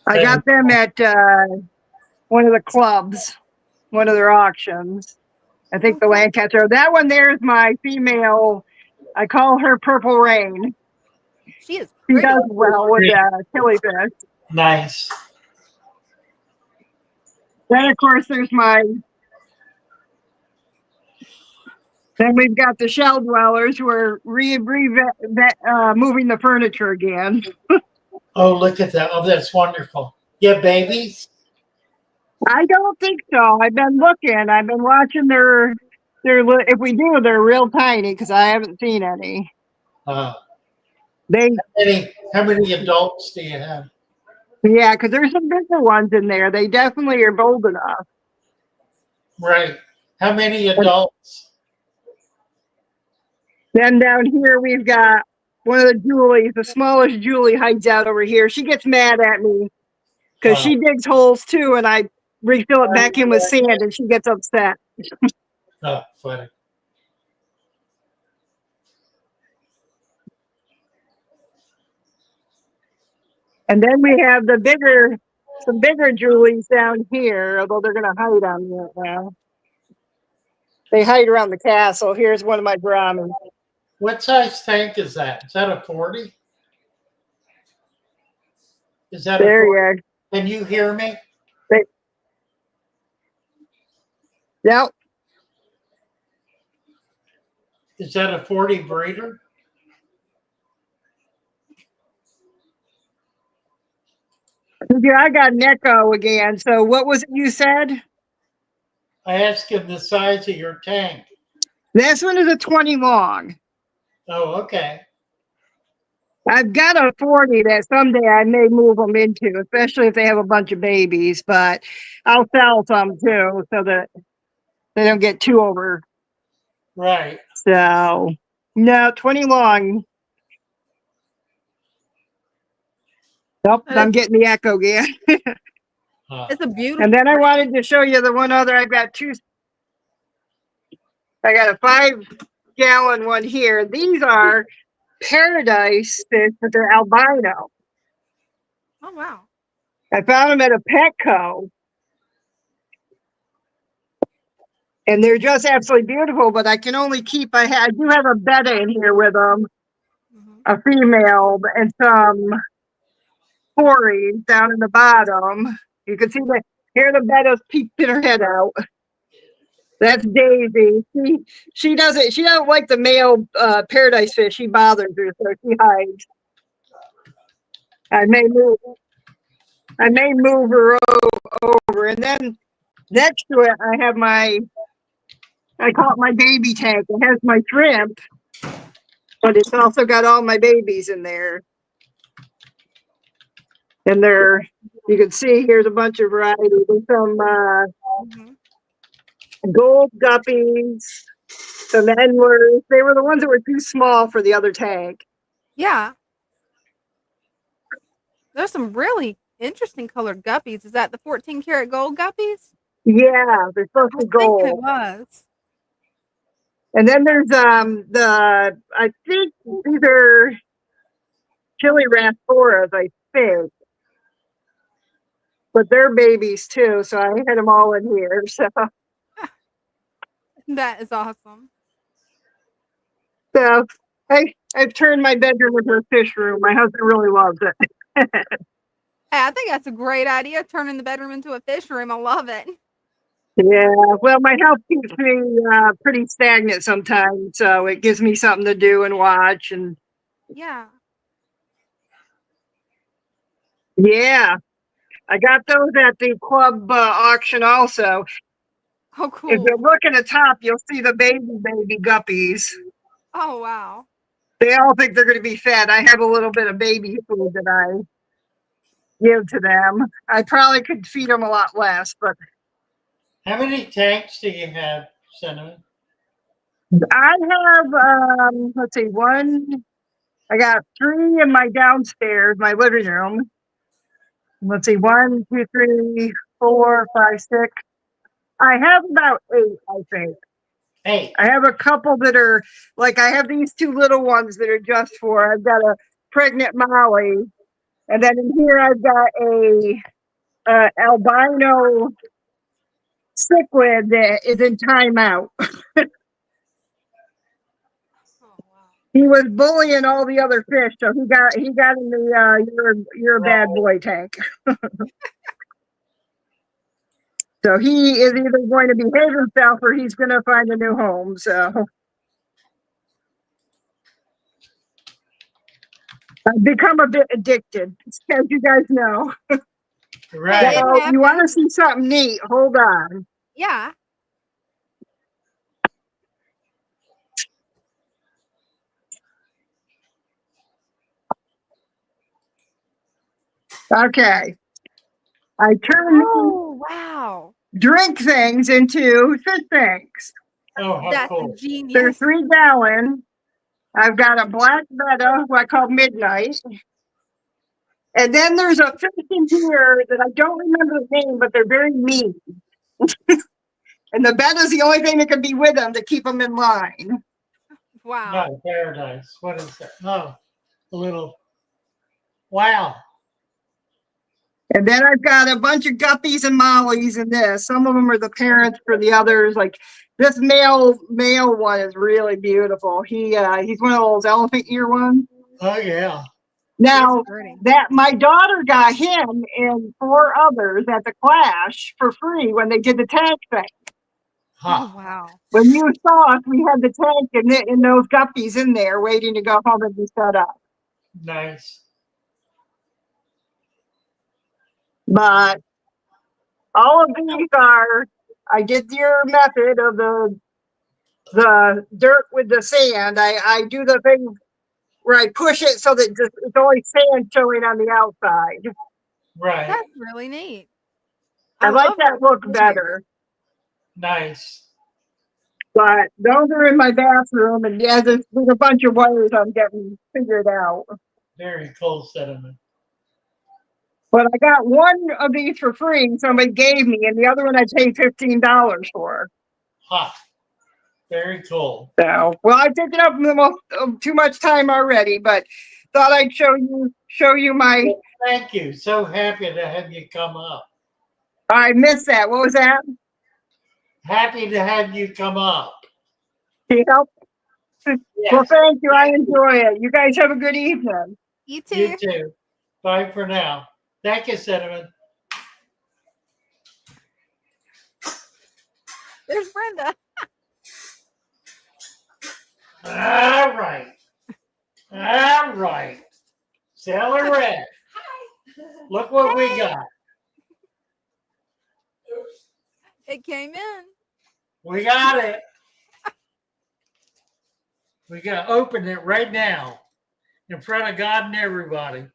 I got them at one of the clubs, one of their auctions. I think the Lancaster. That one there is my female. I call her Purple Rain. She is She pretty. does well with killifish. Nice. Then of course there's my. Then we've got the shell dwellers who are moving the furniture again. Oh, look at that. Oh, that's wonderful. Yeah, babies? I don't think so. I've been looking. I've been watching their. If we do, they're real tiny because I haven't seen any. They. How many adults do you have? Yeah, because there's some bigger ones in there. They definitely are bold enough. Right. How many adults? Then down here we've got one of the Julies. The smallest Julie hides out over here. She gets mad at me because she digs holes too, and I refill it back in with sand, and she gets upset. Oh, funny. And then we have some bigger Julies down here, although they're going to hide on me right now. They hide around the castle. Here's one of my Brahmins. What size tank is that? Is that a 40? Is that there a 40? you Can you hear me? Yep. Is that a 40 breeder? Yeah, I got an echo again. So what was it you said? I asked him the size of your tank. This one is a 20 long. Oh, okay. I've got a 40 that someday I may move them into, especially if they have a bunch of babies, but I'll sell some too so that they don't get too over. Right. So, no, 20 long. Nope, I'm getting the echo again. It's a beautiful. And then I wanted to show you the one other. I've got two. I got a 5-gallon one here. These are paradise fish, but they're albino. Oh, wow. I found them at a Petco. And they're just absolutely beautiful, but I can only keep, I do have a Betta in here with them, a female, and some Corys down in the bottom. You can see here the Betta's peeking her head out. That's Daisy. She don't like the male paradise fish. She bothers her, so she hides. I may move her over, and then next to it, I have I call it my baby tank. It has my shrimp, but it's also got all my babies in there. And you can see here's a bunch of varieties. There's some gold guppies, some endlers. They were the ones that were too small for the other tank. Yeah. There's some really interesting colored guppies. Is that the 14-karat gold guppies? Yeah, they're supposed to be I think it gold. was. And then there's I think these are chili rasphoras, I think. But they're babies too, so I had them all in here. So That is awesome. so I've turned my bedroom into a fish room. My husband really loves it. Hey, I think that's a great idea, turning the bedroom into a fish room. I love it. Yeah, well, my house keeps me pretty stagnant sometimes, so it gives me something to do and watch. And Yeah. yeah, I got those at the club auction also. Oh, If you cool. look at the top, you'll see the baby guppies. Oh, wow. They all think they're going to be fed. I have a little bit of baby food that I give to them. I probably could feed them a lot less, but How many tanks do you have, Cinnamon? I have, let's see, I got 3 in my downstairs, my living room. Let's see, 1, 2, 3, 4, 5, 6. I have about 8, I think. 8. I have a couple that are like, I have these 2 little ones that are just for, I've got a pregnant Molly. And then in here, I've got a albino cichlid that is in timeout. He was bullying all the other fish, so he got in the you're a bad boy tank. So he is either going to behave himself or he's going to find a new home. So I've become a bit addicted, as you guys know. Right. So you want to see something neat? Hold on. Yeah. Okay. I turn Oh, wow. drink things into fish tanks. Oh, how That's cool. genius. They're 3 gallon. I've got a black Betta, what I call Midnight. And then there's a fish in here that I don't remember the name, but they're very mean. And the Betta's the only thing that can be with them to keep them in line. Wow. No, paradise. What is that? Oh, a little. Wow. And then I've got a bunch of guppies and mollies in this. Some of them are the parents for the others. Like this male one is really beautiful. He's one of those elephant ear ones. Oh, yeah. Now that my daughter got him and 4 others at the Clash for free when they did the tank thing. Huh. Oh, wow. When you saw us, we had the tank and those guppies in there waiting to go home and be set up. Nice. But all of these are, I did your method of the dirt with the sand. I do the thing where I push it so that it's only sand showing on the outside. Right. That's really neat. I like love that look better. Nice. But those are in my bathroom, and yeah, there's a bunch of wires I'm getting figured out. Very cool, Cinnamon. But I got one of these for free, somebody gave me, and the other one I paid $15 for. Huh. Very cool. So, well, I've taken up too much time already, but thought I'd show you my. Thank you. So happy to have you come up. I missed that. What was that? Happy to have you come up. Can you help? Yes. Well, thank you. I enjoy it. You guys have a good evening. You too. You too. Bye for now. Thank you, Cinnamon. There's Brenda. All right. All right. Sailor Red. Look what we got. It came in. We got it. We got to open it right now in front of God and everybody.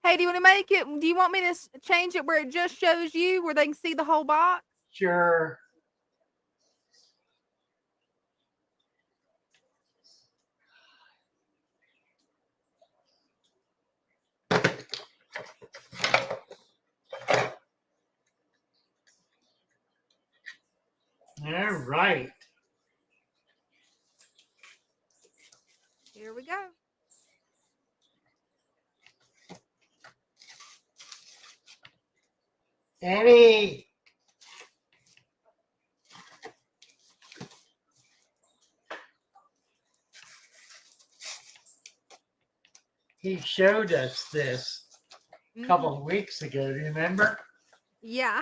Hey, do you want to make it? Do you want me to change it where it just shows you, where they can see the whole box? Sure. All right. Here we go. Eddie. He showed us this a couple of weeks ago. Do you remember? Yeah.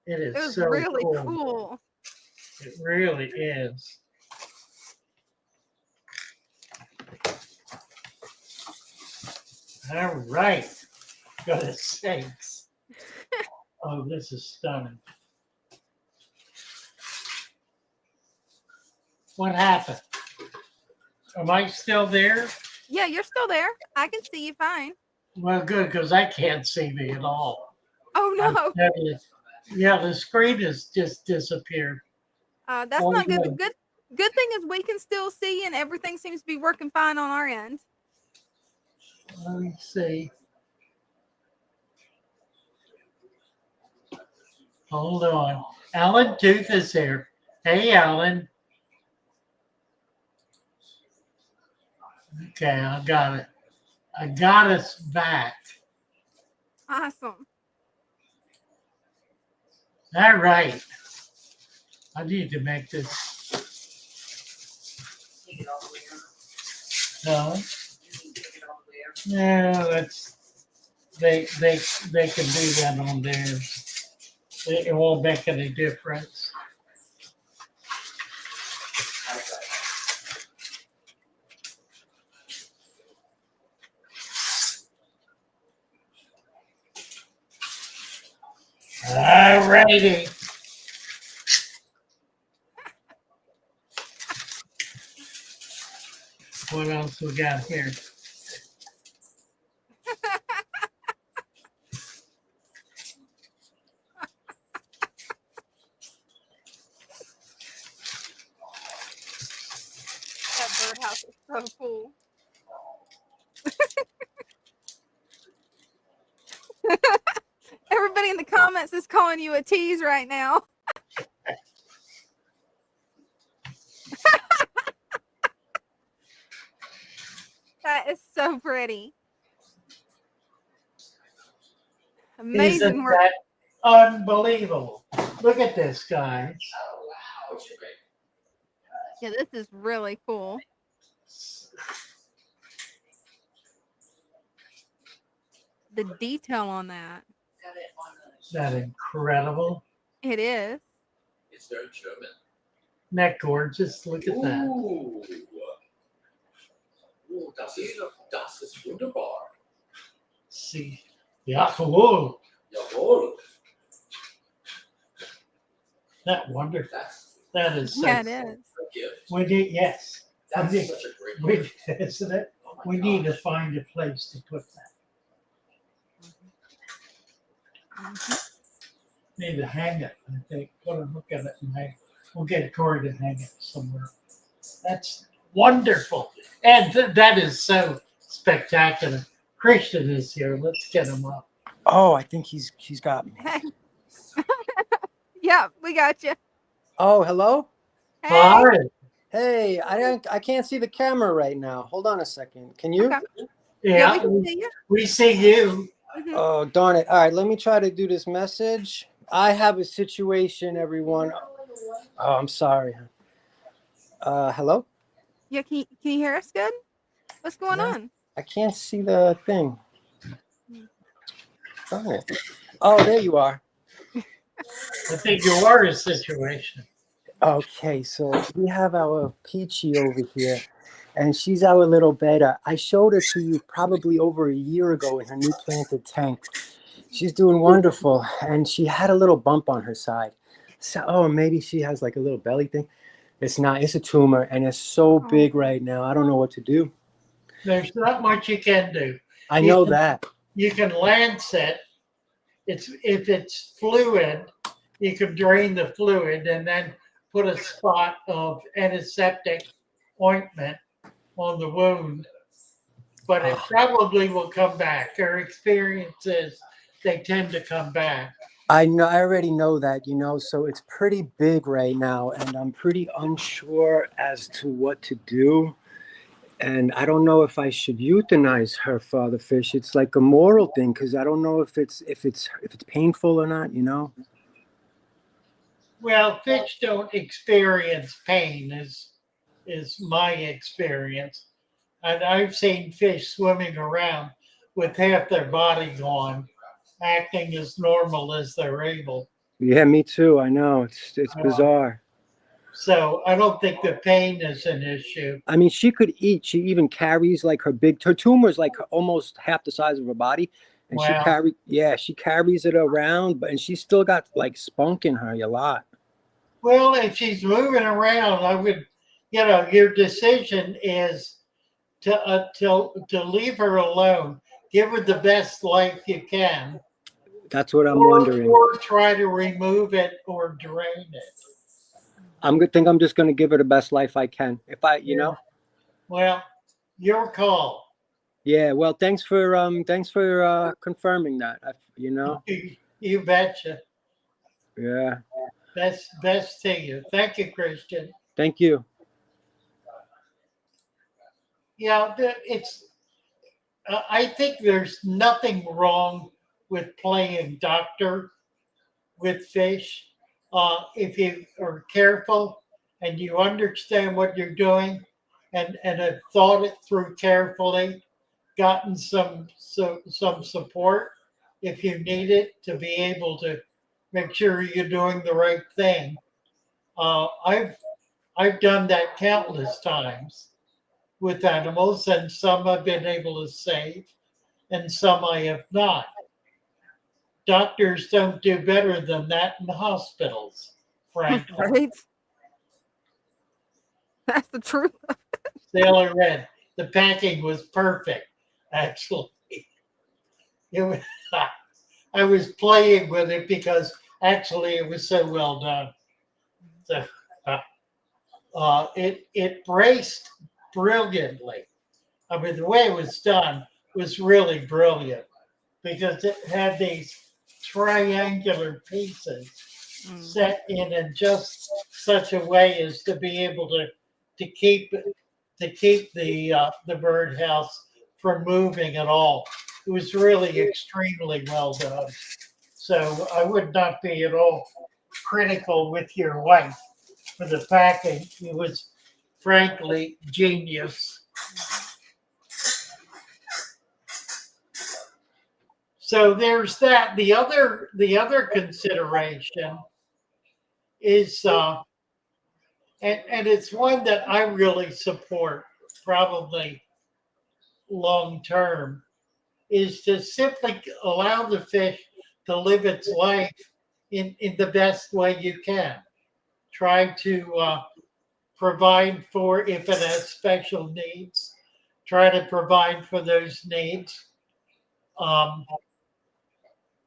It is It was so really cool. cool. It really is. All right. For the sakes. Oh, this is stunning. What happened? Am I still there? Yeah, you're still there. I can see you fine. Well, good, because I can't see me at all. Oh no. Yeah, the screen has just disappeared. That's not good. The good thing is we can still see and everything seems to be working fine on our end. Let me see. Hold on. Alan Tooth is here. Hey, Alan. Okay, I got it. I got us back. Awesome. All right. I need to make this. No. Yeah, that's they can do that on theirs. It won't make any difference. All righty. What else we got here? That birdhouse is so cool. Everybody in the comments is calling you a tease right now. That is so pretty. Amazing Isn't work. that unbelievable? Look at this, guys. Yeah, this is really cool. The detail on that. Is that incredible? It is. It's very German. Isn't that gorgeous? Look at that. Ooh, das ist wunderbar. See. Yeah, whoa. Jawohl. That wonderful. That is so Yeah, it is. Gift. We need, yes. That's We need- such a great gift. Isn't it? Oh my We need to gosh. find a place to put that. Need to hang it, I think. Put a look at it and hang. We'll get Corey to hang it somewhere. That's wonderful. And that is so spectacular. Christian is here. Let's get him up. Oh, I think he's got me. Hey. Yeah, we got you. Oh, hello. Hey. Hi. Hey, I can't see the camera right now. Hold on a second. Can you? Okay. Yeah, we can see you. we see you. Mhm. Oh, darn it. All right, let me try to do this message. I have a situation, everyone. Oh, I'm sorry. Hello? Yeah, can you hear us good? What's going Yeah. on? I can't see the thing. Darn it. Oh, there you are. I think you are a situation. Okay, so we have our Peachy over here, and she's our little Betta. I showed her to you probably over a year ago in her new planted tank. She's doing wonderful, and she had a little bump on her side. So, oh, maybe she has like a little belly thing. It's not. It's a tumor, and it's so big right now. I don't know what to do. There's not much you can do. I know that. You can lance it. If it's fluid, you can drain the fluid and then put a spot of antiseptic ointment on the wound. But it probably will come back. Our experience is they tend to come back. I know. I already know that, so it's pretty big right now, and I'm pretty unsure as to what to do. And I don't know if I should euthanize her, Father Fish. It's like a moral thing because I don't know if it's painful or not. You know. Well, fish don't experience pain, is my experience. And I've seen fish swimming around with half their body gone, acting as normal as they're able. Yeah, me too. I know it's bizarre. So I don't think the pain is an issue. I mean, she could eat. She even carries like her tumor is like almost half the size of her body, and Wow. she carries it around, but and she's still got like spunk in her a lot. Well, if she's moving around, I would, your decision is to leave her alone, give her the best life you can. That's what I'm wondering. Or try to remove it or drain it. I'm just going to give her the best life I can. If I, know. Well, your call. Yeah. Well, thanks for confirming that. You betcha. Yeah. Best to you. Thank you, Christian. Thank you. Yeah, I think there's nothing wrong with playing doctor with fish. If you are careful and you understand what you're doing and have thought it through carefully, gotten some support if you need it to be able to make sure you're doing the right thing. I've done that countless times with animals, and some I've been able to save, and some I have not. Doctors don't do better than that in hospitals, frankly. Right? That's the truth. Sailor Red, the packing was perfect, actually. It was, I was playing with it because actually it was so well done. So it braced brilliantly. I mean, the way it was done was really brilliant because it had these triangular pieces set in just such a way as to be able to keep the birdhouse from moving at all. It was really extremely well done. So I would not be at all critical with your wife for the packing. It was frankly genius. So there's that. The other consideration is, and it's one that I really support, probably long term, is to simply allow the fish to live its life in the best way you can. Try to provide for if it has special needs. Try to provide for those needs.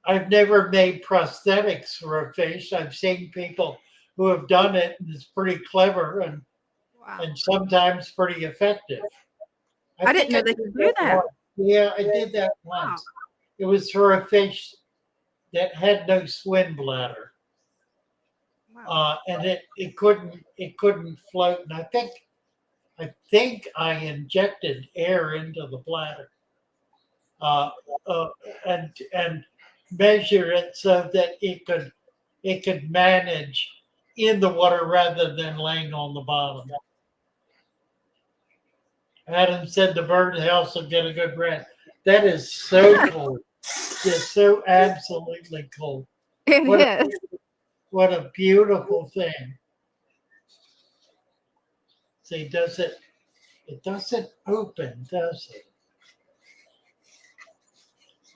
I've never made prosthetics for a fish. I've seen people who have done it, and it's pretty clever and sometimes pretty effective. I didn't know they could do that. Yeah, I did that once. It was for a fish that had no swim bladder, and it couldn't float. And I think I injected air into the bladder, and measure it so that it could manage in the water rather than laying on the bottom. Adam said the birdhouse will get a good rent. That is so cool. It's so absolutely cool. It is. What a beautiful thing. See, it doesn't open, does it?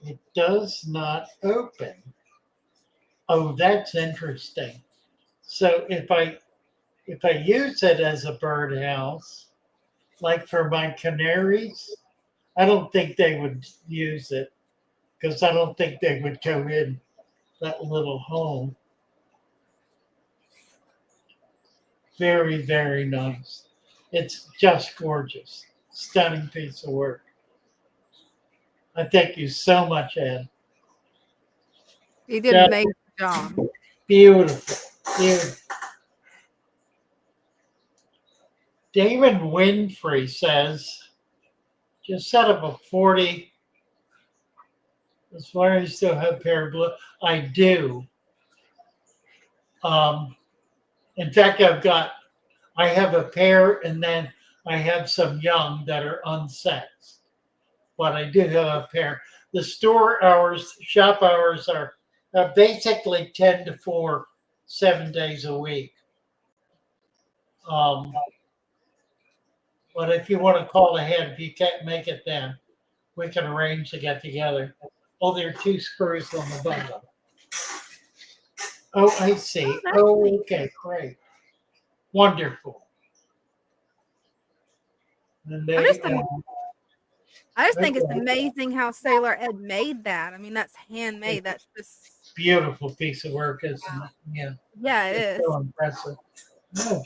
It does not open. Oh, that's interesting. So if I use it as a birdhouse, like for my canaries, I don't think they would use it because I don't think they would go in that little hole. Very, very nice. It's just gorgeous. Stunning piece of work. I thank you so much, Ed. You did an amazing job. Beautiful. Beautiful. Damon Winfrey says, just set up a 40. As far as you still have a pair of blue, I do. In fact, I have a pair, and then I have some young that are unsexed. But I do have a pair. The shop hours are basically 10 to 4, 7 days a week. But if you want to call ahead, if you can't make it then, we can arrange to get together. Oh, there are 2 screws on the bottom. Oh, I see. Oh, okay, great. Wonderful. And I just they, think it's amazing how Sailor Ed made that. I mean, that's handmade. That's just beautiful piece of work, isn't it? Yeah. Yeah, it It's is. so impressive. Oh,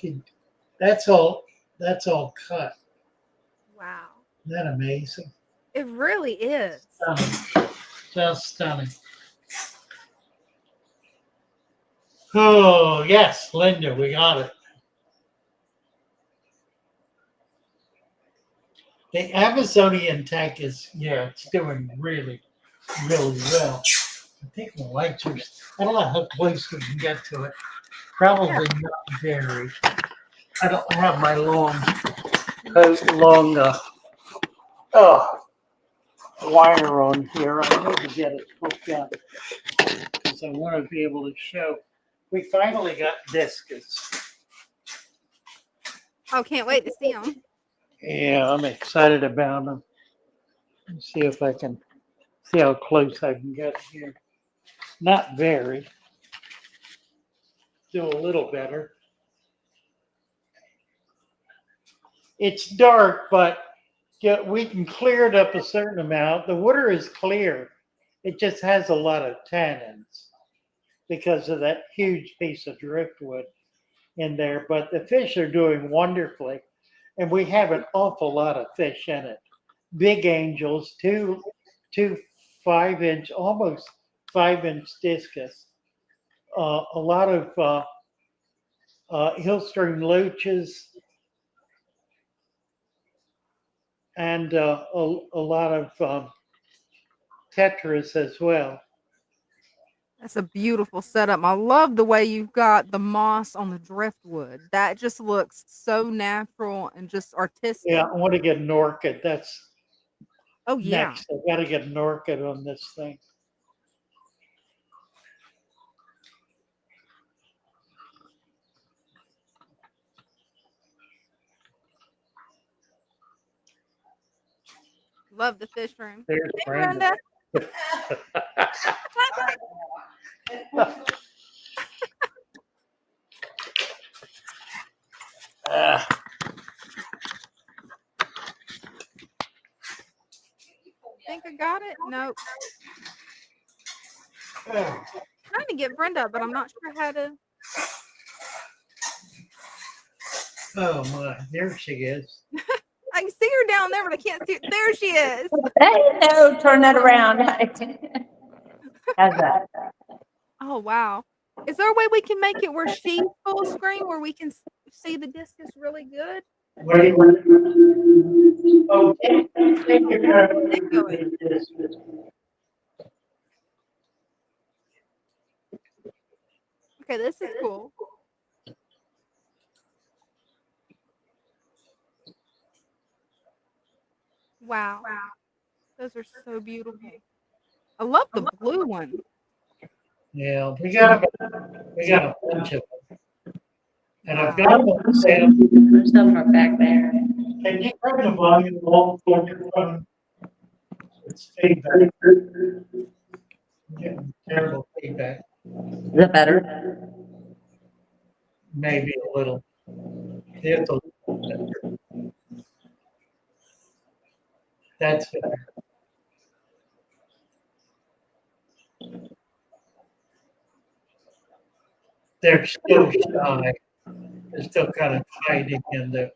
that's all cut. Wow. Isn't that amazing? It really is. Stunning. Just stunning. Oh, yes, Linda, we got it. The Amazonian tank is, it's doing really, really well. I think the lights are, I don't know how close we can get to it. Probably not very. I don't have my long wire on here. I need to get it hooked up because I want to be able to show. We finally got Discus. Oh, can't wait to see them. Yeah, I'm excited about them. Let's see if I can see how close I can get here. Not very. Do a little better. It's dark, but we can clear it up a certain amount. The water is clear. It just has a lot of tannins because of that huge piece of driftwood in there. But the fish are doing wonderfully. And we have an awful lot of fish in it. Big angels, two 5-inch, almost 5-inch discus. A lot of hillstream loaches, and a lot of tetras as well. That's a beautiful setup. I love the way you've got the moss on the driftwood. That just looks so natural and just artistic. Yeah, I want to get an orchid. That's yeah. next. I got to get an orchid on this thing. Love the fish room. There's Hey, Brenda. Think I got it? Nope. Trying to get Brenda, but I'm not sure how to. Oh my, there she is. I can see her down there, but I can't see her. There she is. No, turn that around. How's that? Oh, wow. Is there a way we can make it where she's full screen where we can see the discus really good? Wait. Oh, okay, this is cool. Wow. Those are so beautiful. I love the blue one. Yeah, we got a bunch of them. And I've got them on sale. Some are back there. Can you turn the volume off on your phone? It's feedback. Yeah, terrible feedback. Is that better? Maybe a little. It's a little better. That's better. They're still shy. They're still kind of hiding in the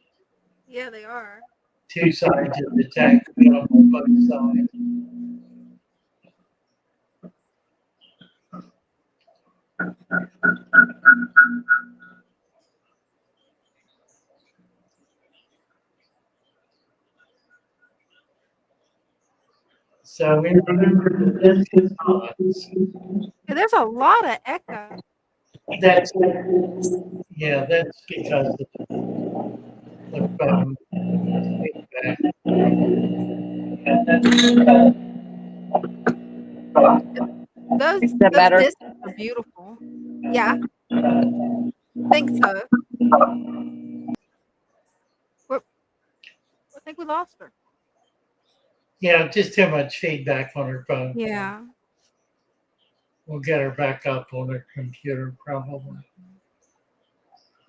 Yeah, they are. 2 sides of the tank on both sides. So we remember the discus ponds. Yeah, there's a lot of echo. That's that's because of the phone feedback. Those that better? discs are beautiful. Yeah, think so. We're, I think we lost her. Yeah, just too much feedback on her phone. Yeah. We'll get her back up on her computer probably.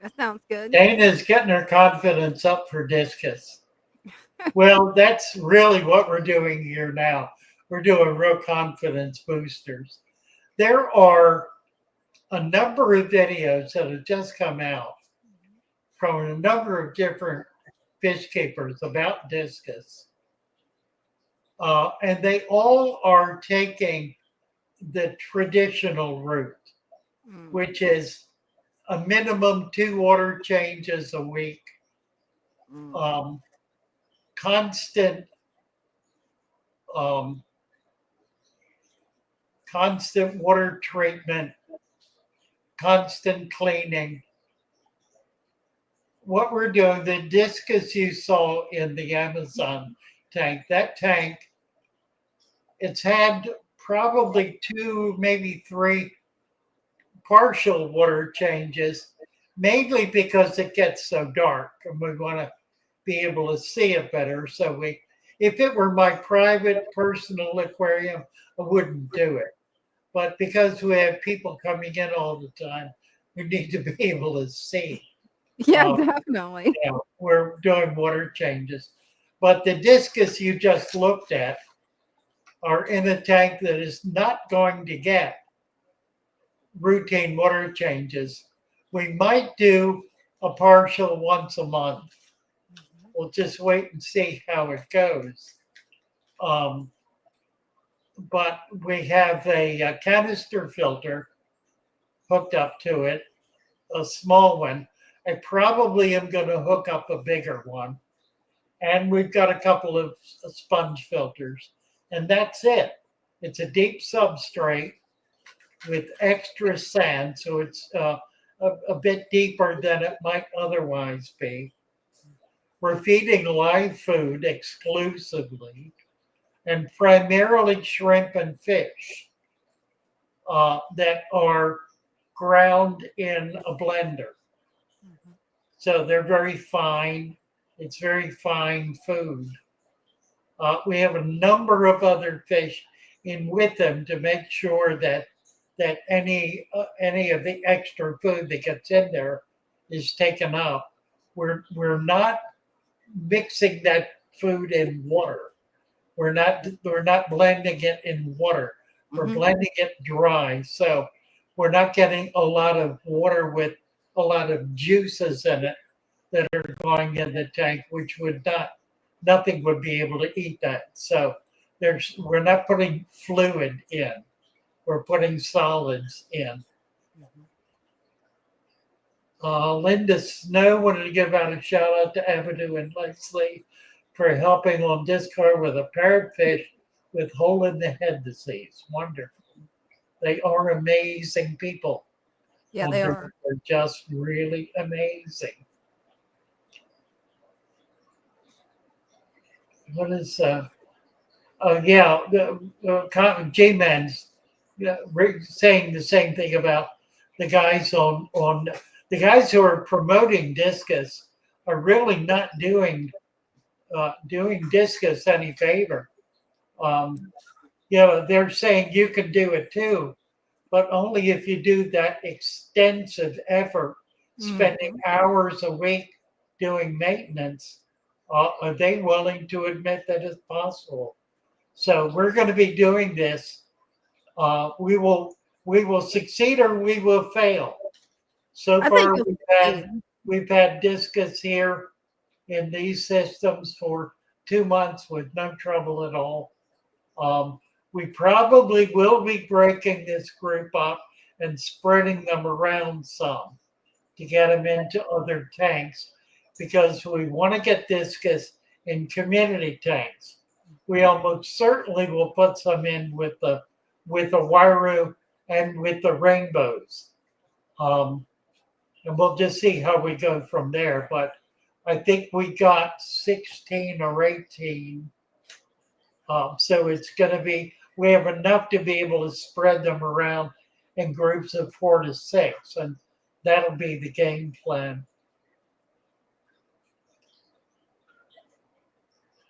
That sounds good. Dana's getting her confidence up for discus. Well, that's really what we're doing here now. We're doing real confidence boosters. There are a number of videos that have just come out from a number of different fish keepers about discus. And they all are taking the traditional route, which is a minimum 2 water changes a week, constant constant water treatment, constant cleaning. What we're doing, the discus you saw in the Amazon tank, that tank, it's had probably 2, maybe 3 partial water changes, mainly because it gets so dark and we want to be able to see it better. So if it were my private personal aquarium, I wouldn't do it. But because we have people coming in all the time, we need to be able to see. Yeah, definitely. Yeah, we're doing water changes. But the discus you just looked at are in a tank that is not going to get routine water changes. We might do a partial once a month. We'll just wait and see how it goes. But we have a canister filter hooked up to it, a small one. I probably am going to hook up a bigger one. And we've got a couple of sponge filters. And that's it. It's a deep substrate with extra sand. So it's a bit deeper than it might otherwise be. We're feeding live food exclusively and primarily shrimp and fish that are ground in a blender. So they're very fine. It's very fine food. We have a number of other fish in with them to make sure that any of the extra food that gets in there is taken up. We're not mixing that food in water. We're not blending it in water. We're blending it dry. So we're not getting a lot of water with a lot of juices in it that are going in the tank, which nothing would be able to eat that. So we're not putting fluid in. We're putting solids in. Linda Snow wanted to give out a shout out to Abidu and Leslie for helping on Discord with a parrotfish with hole in the head disease. Wonderful. They are amazing people. Yeah, they are. They're just really amazing. What is G-Man's saying the same thing about the guys on the guys who are promoting discus are really not doing discus any favor. They're saying you can do it too, but only if you do that extensive effort, spending hours a week doing maintenance. Are they willing to admit that it's possible? So we're going to be doing this. We will succeed or we will fail. So far, we've had discus here in these systems for 2 months with no trouble at all. We probably will be breaking this group up and spreading them around some to get them into other tanks because we want to get discus in community tanks. we almost certainly will put some in with the Wairu and with the rainbows. And we'll just see how we go from there. But I think we got 16 or 18. So it's going to be, we have enough to be able to spread them around in groups of 4 to 6. And that'll be the game plan.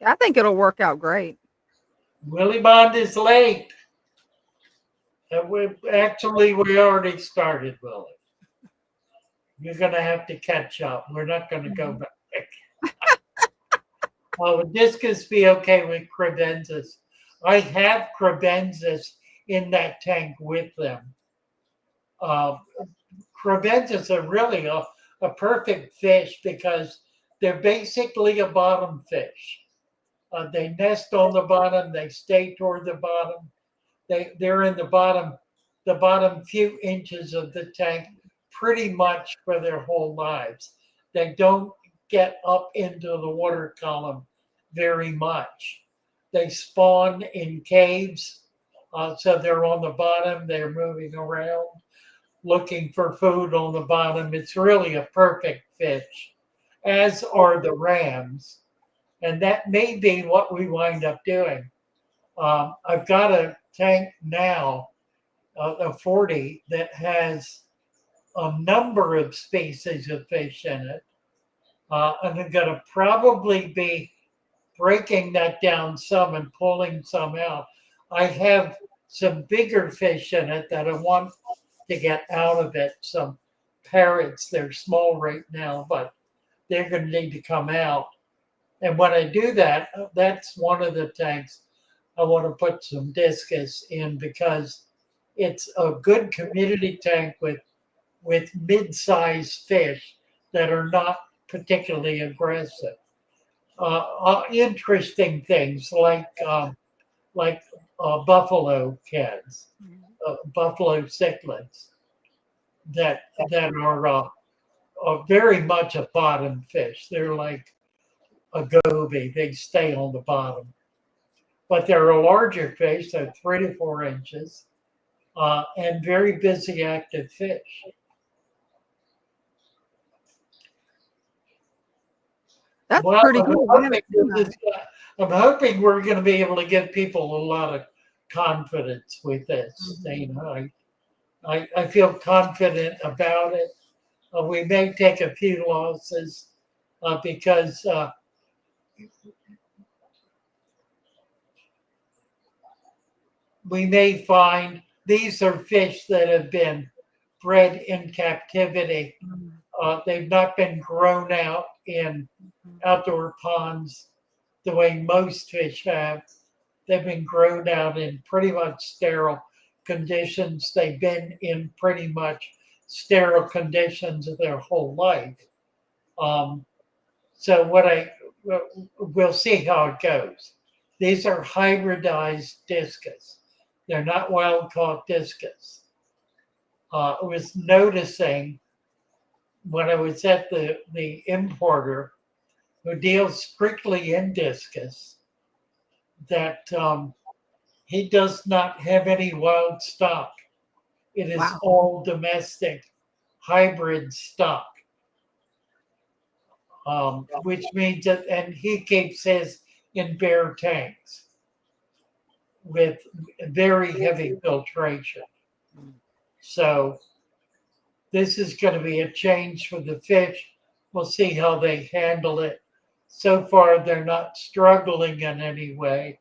I think it'll work out great. Willie Bond is late. And we already started, Willie. You're going to have to catch up. We're not going to go back. Would Discus be okay with credensis? I have credensis in that tank with them. Credensis are really a perfect fish because they're basically a bottom fish. They nest on the bottom. They stay toward the bottom. They're in the bottom few inches of the tank pretty much for their whole lives. They don't get up into the water column very much. They spawn in caves, so they're on the bottom. They're moving around, looking for food on the bottom. It's really a perfect fish, as are the rams. And that may be what we wind up doing. I've got a tank now, a 40, that has a number of species of fish in it. And I'm going to probably be breaking that down some and pulling some out. I have some bigger fish in it that I want to get out of it. Some parrots, they're small right now, but they're going to need to come out. And when I do that, that's one of the tanks I want to put some discus in because it's a good community tank with mid-sized fish that are not particularly aggressive. Interesting things like buffalo cats, buffalo cichlids that are very much a bottom fish. They're like a goby. They stay on the bottom. But they're a larger fish. They're 3 to 4 inches and very busy, active fish. That's pretty cool. I'm hoping we're going to be able to give people a lot of confidence with this. Dana. I feel confident about it. We may take a few losses because we may find these are fish that have been bred in captivity. They've not been grown out in outdoor ponds the way most fish have. They've been grown out in pretty much sterile conditions. They've been in pretty much sterile conditions their whole life. So we'll see how it goes. These are hybridized discus. They're not wild caught discus. I was noticing when I was at the importer who deals strictly in discus that he does not have any wild stock. It is all domestic hybrid stock, which means that, and he keeps his in bare tanks with very heavy filtration. So this is going to be a change for the fish. We'll see how they handle it. So far, they're not struggling in any way.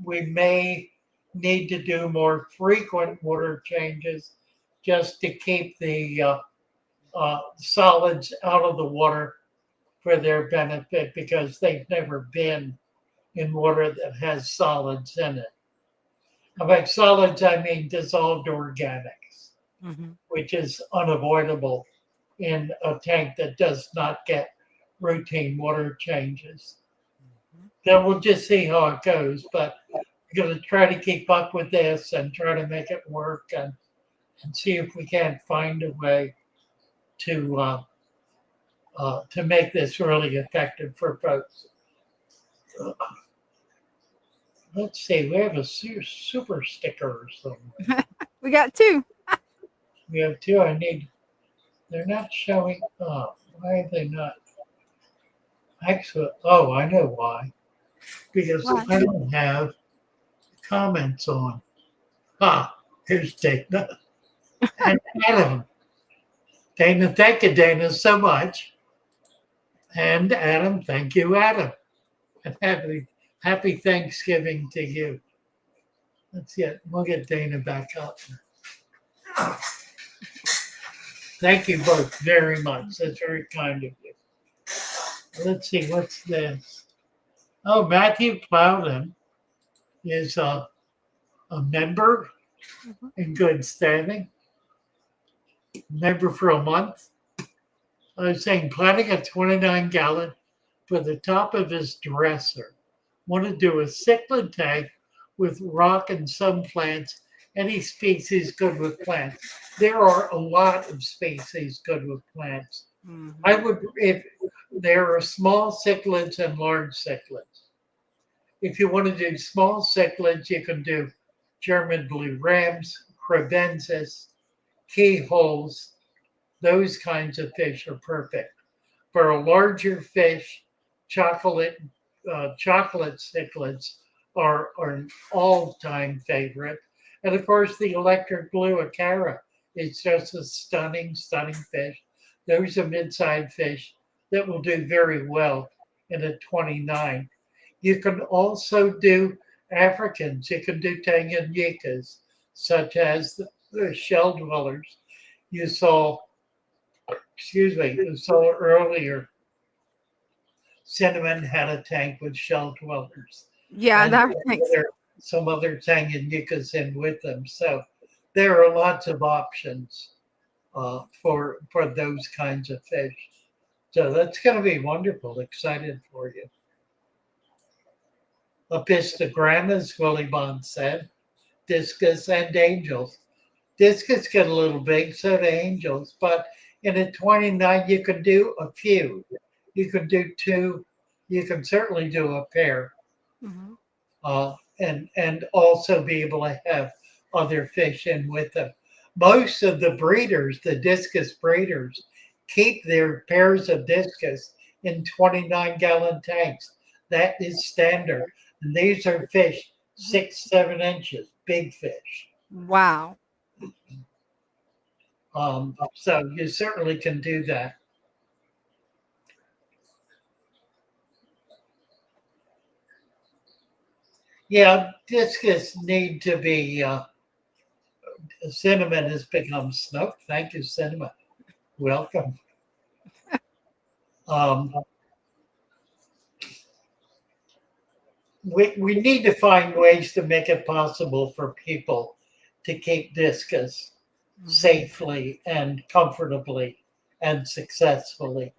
We may need to do more frequent water changes just to keep the solids out of the water for their benefit because they've never been in water that has solids in it. By solids, I mean dissolved organics, which is unavoidable in a tank that does not get routine water changes. Then we'll just see how it goes, but we're going to try to keep up with this and try to make it work and see if we can't find a way to make this really effective for folks. let's see, we have a super sticker or something. We got 2. We have 2. They're not showing up. Why are they not? Actually, oh, I know why. Because Why? I don't have comments on. Ah, here's Dana and Adam. Dana, thank you, Dana, so much. And Adam, thank you, Adam. And happy Thanksgiving to you. That's it. We'll get Dana back up. Thank you both very much. That's very kind of you. Let's see, what's this? Oh, Matthew Plowden is a member in good standing. Member for a month. I was saying planting a 29-gallon for the top of his dresser. Want to do a cichlid tank with rock and some plants. Any species good with plants. There are a lot of species good with plants. I would, if there are small cichlids and large cichlids. If you want to do small cichlids, you can do German blue rams, crebensis, keyholes. Those kinds of fish are perfect. For a larger fish, chocolate cichlids are an all-time favorite. And of course, the electric blue acara is just a stunning, stunning fish. Those are mid-sized fish that will do very well in a 29. You can also do Africans. You can do Tanganyikas, such as the shell dwellers. You saw earlier, Cinnamon had a tank with shell dwellers. Yeah, And that makes some other Tanganyikas in with them. So there are lots of options for those kinds of fish. So that's going to be wonderful. Excited for you. Apistogrammas, Willie Bond said. Discus and angels. Discus get a little big, so do angels. But in a 29, you can do a few. You can do 2. You can certainly do a pair. And also be able to have other fish in with them. Most of the breeders, the discus breeders, keep their pairs of discus in 29-gallon tanks. That is standard. And these are fish 6-7 inches, big fish. Wow. So you certainly can do that. Yeah, discus need to be, Cinnamon has become Snook. Thank you, Cinnamon. Welcome. We need to find ways to make it possible for people to keep discus safely and comfortably and successfully.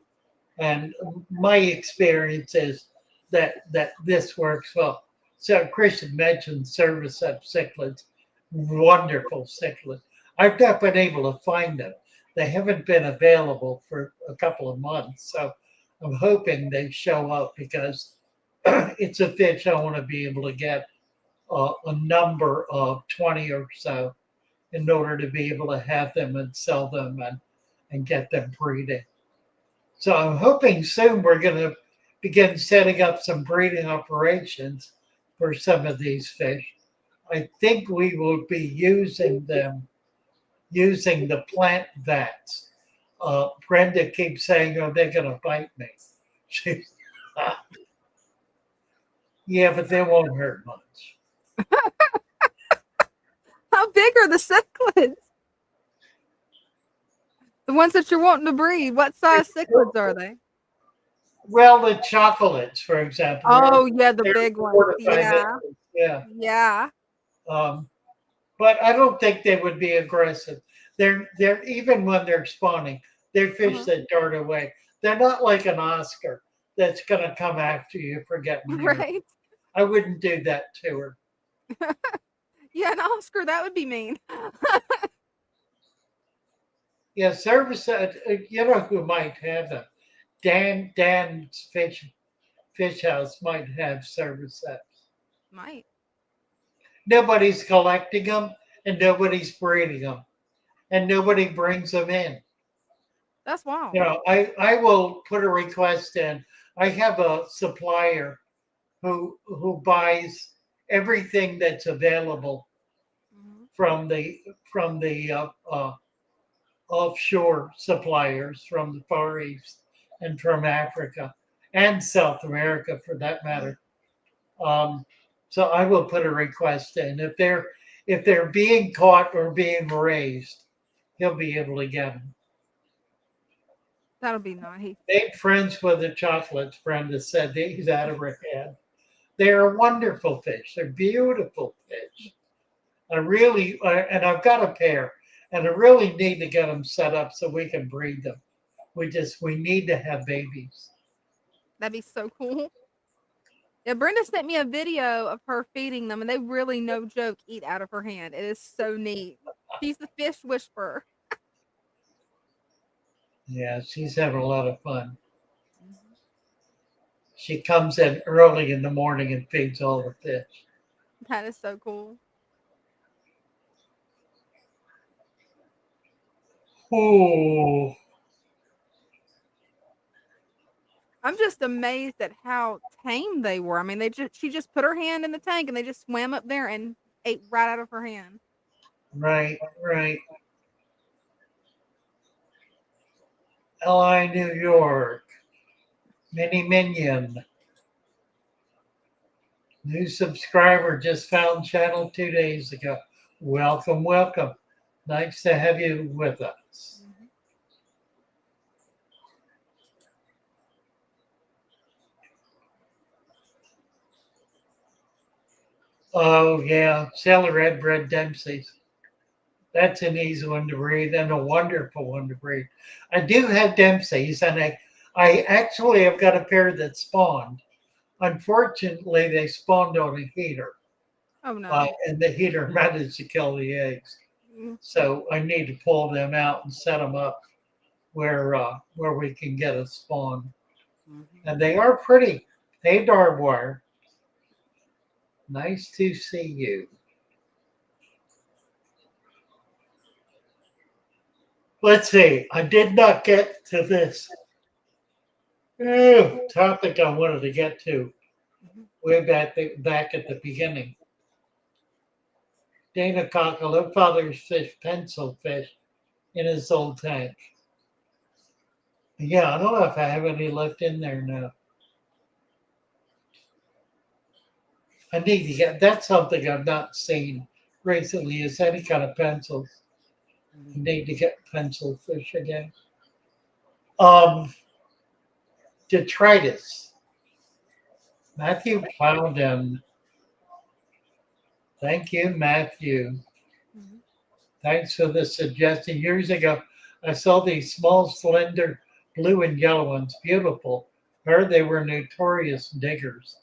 And my experience is that this works well. So Christian mentioned service up cichlids, wonderful cichlids. I've not been able to find them. They haven't been available for a couple of months. So I'm hoping they show up because it's a fish I want to be able to get a number of 20 or so in order to be able to have them and sell them and get them breeding. So I'm hoping soon we're going to begin setting up some breeding operations for some of these fish. I think we will be using the plant vats. Brenda keeps saying, oh, they're going to bite me. Yeah, but they won't hurt much. How big are the cichlids? The ones that you're wanting to breed, what size cichlids are they? Well, the chocolates, for example. Oh, yeah, the big ones. Yeah. Yeah. Yeah. But I don't think they would be aggressive. They're even when they're spawning, they're fish that dart away. They're not like an Oscar that's going to come after you for getting near. Right. I wouldn't do that to her. Yeah, an Oscar, that would be mean. Yeah, service. You know who might have them? Dan's fish house might have service sets. Might. nobody's collecting them and nobody's breeding them and nobody brings them in. That's wild. You know, I will put a request in. I have a supplier who buys everything that's available Mhm. from the offshore suppliers from the Far East and from Africa and South America for that matter. Um, so I will put a request in. If they're being caught or being raised, he'll be able to get them. That'll be nice. Made friends with the chocolates, Brenda said. He's out of her head. They're wonderful fish. They're beautiful fish. And I've got a pair, and I really need to get them set up so we can breed them. We need to have babies. That'd be so cool. Yeah, Brenda sent me a video of her feeding them, and they really, no joke, eat out of her hand. It is so neat. She's the fish whisperer. Yeah, she's having a lot of fun. She comes in early in the morning and feeds all the fish. That is so cool. Oh, I'm just amazed at how tame they were. I mean, she just put her hand in the tank and they just swam up there and ate right out of her hand. right, right. LI New York. Mini Minion. New subscriber just found channel 2 days ago. Welcome, welcome. Nice to have you with us. Oh, yeah. Sailor Red Bread Dempsey's. That's an easy one to breed and a wonderful one to breed. I do have Dempsey's, and I actually have got a pair that spawned. Unfortunately, they spawned on a heater, Oh, no. and the heater managed to kill the eggs. Mm. So I need to pull them out and set them up where we can get a spawn. And they are pretty. Hey, Darwire. Nice to see you. Let's see. I did not get to this topic I wanted to get to way back at the beginning. Dana Cockle, Father Fish, pencil fish in his old tank. Yeah, I don't know if I have any left in there now. I need to get, that's something I've not seen recently is any kind of pencils. I need to get pencil fish again. Detritus. Matthew Plowden. Thank you, Matthew. Thanks for the suggestion. Years ago, I saw these small, slender, blue and yellow ones. Beautiful. Heard they were notorious diggers.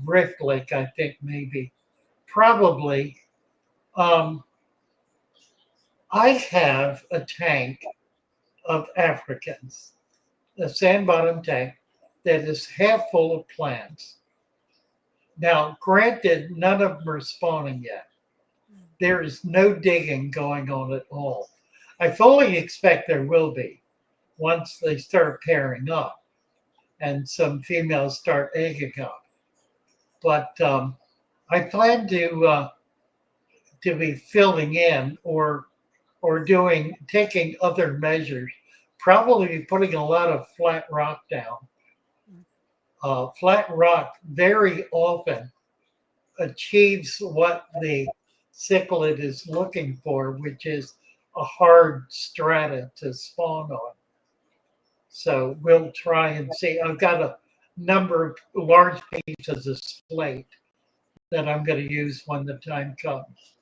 Rift Lake, I think, maybe. Probably. I have a tank of Africans, a sand bottom tank that is half full of plants. Now, granted, none of them are spawning yet. There is no digging going on at all. I fully expect there will be once they start pairing up and some females start egging up. But I plan to be filling in or taking other measures. Probably be putting a lot of flat rock down. Flat rock very often achieves what the cichlid is looking for, which is a hard strata to spawn on. So we'll try and see. I've got a number of large pieces of slate that I'm going to use when the time comes.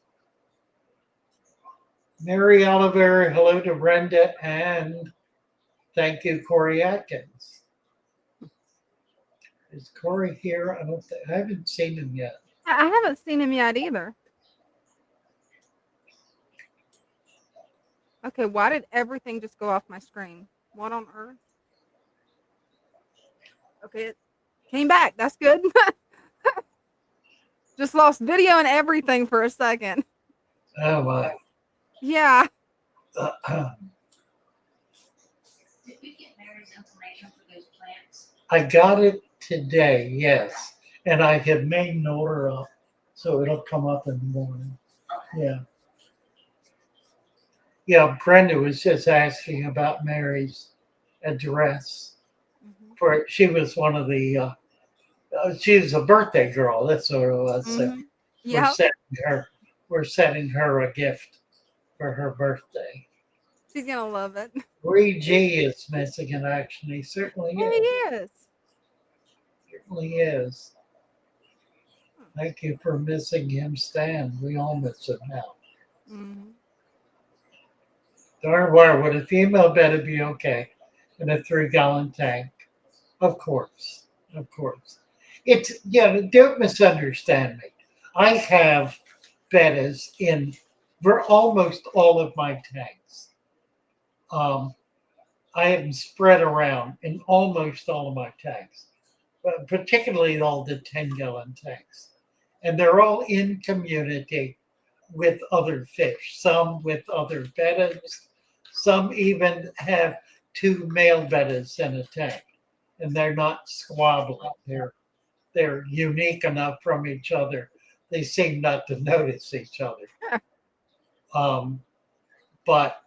Mary Oliver, hello to Brenda, and thank you, Corey Atkins. Is Corey here? I haven't seen him yet. I haven't seen him yet either. Okay, why did everything just go off my screen? What on earth? Okay, it came back. That's good. Just lost video and everything for a second. Oh my. Yeah. Did we get Mary's information for those plants? I got it today, yes. And I have made an order up, so it'll come up in the morning. Yeah. Yeah, Brenda was just asking about Mary's address. For she was one of the she was a birthday girl. That's what it was. So we're Yeah. setting her a gift for her birthday. She's gonna love it. 3G is missing in action. He certainly Yeah, is. he is. Certainly is. Thank you for missing him, Stan. We all miss him now. Mm-hmm. Darn well, would a female better be okay in a 3-gallon tank? Of course. Of course. It's, yeah, don't misunderstand me. I have bettas in almost all of my tanks. I have them spread around in almost all of my tanks, but particularly all the 10-gallon tanks. And they're all in community with other fish, some with other bettas, some even have 2 male bettas in a tank, and they're not squabbling. They're unique enough from each other. They seem not to notice each other. But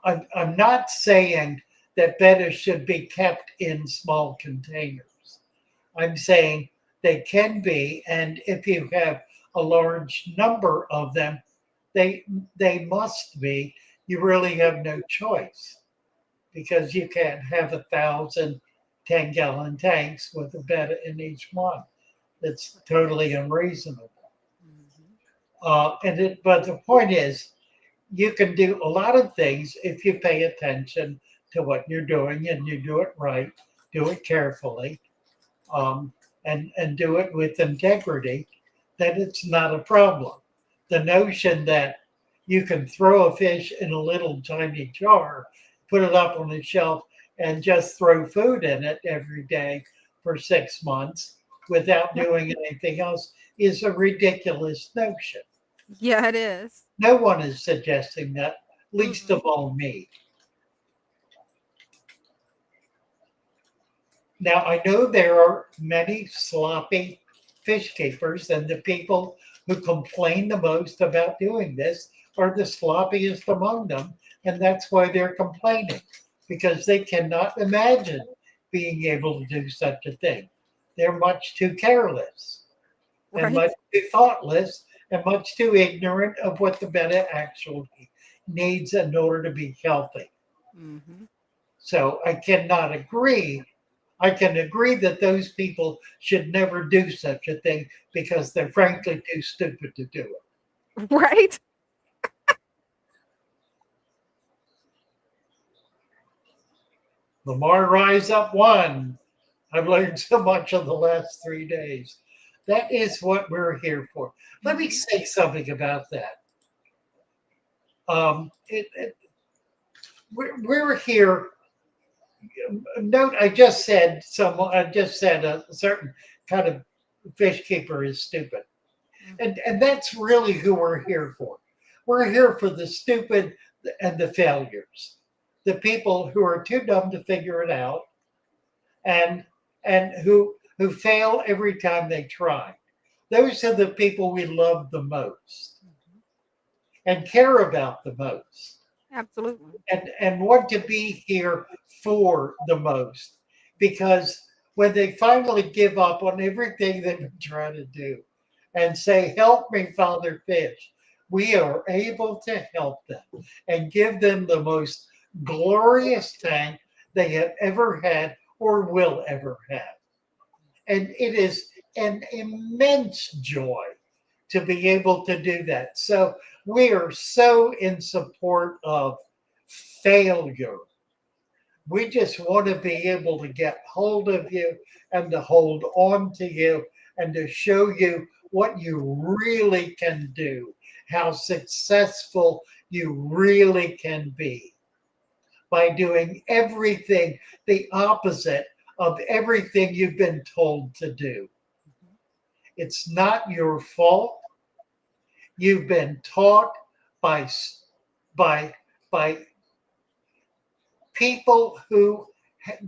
I'm not saying that bettas should be kept in small containers. I'm saying they can be, and if you have a large number of them, they must be. You really have no choice because you can't have 1,000 10-gallon tanks with a betta in each one. That's totally unreasonable. But the point is, you can do a lot of things if you pay attention to what you're doing and you do it right, do it carefully, and do it with integrity, then it's not a problem. The notion that you can throw a fish in a little tiny jar, put it up on the shelf, and just throw food in it every day for 6 months without doing anything else is a ridiculous notion. Yeah, it is. No one is suggesting that, least of all me. Now, I know there are many sloppy fish keepers, and the people who complain the most about doing this are the sloppiest among them, and that's why they're complaining, because they cannot imagine being able to do such a thing. They're much too careless and much too thoughtless and much too ignorant of what the betta actually needs in order to be healthy. So I cannot agree. I can agree that those people should never do such a thing because they're frankly too stupid to do it. Right? Lamar Rise Up 1. I've learned so much in the last 3 days. That is what we're here for. Let me say something about that. We're here. Note, I just said a certain kind of fish keeper is stupid, and that's really who we're here for. We're here for the stupid and the failures, the people who are too dumb to figure it out, and who fail every time they try. Those are the people we love the most and care about the most. Absolutely. And want to be here for the most, because when they finally give up on everything they've been trying to do and say, "Help me, Father Fish," we are able to help them and give them the most glorious tank they have ever had or will ever have. And it is an immense joy to be able to do that. So we are so in support of failure. We just want to be able to get hold of you and to hold on to you and to show you what you really can do, how successful you really can be by doing everything the opposite of everything you've been told to do. It's not your fault. You've been taught by people who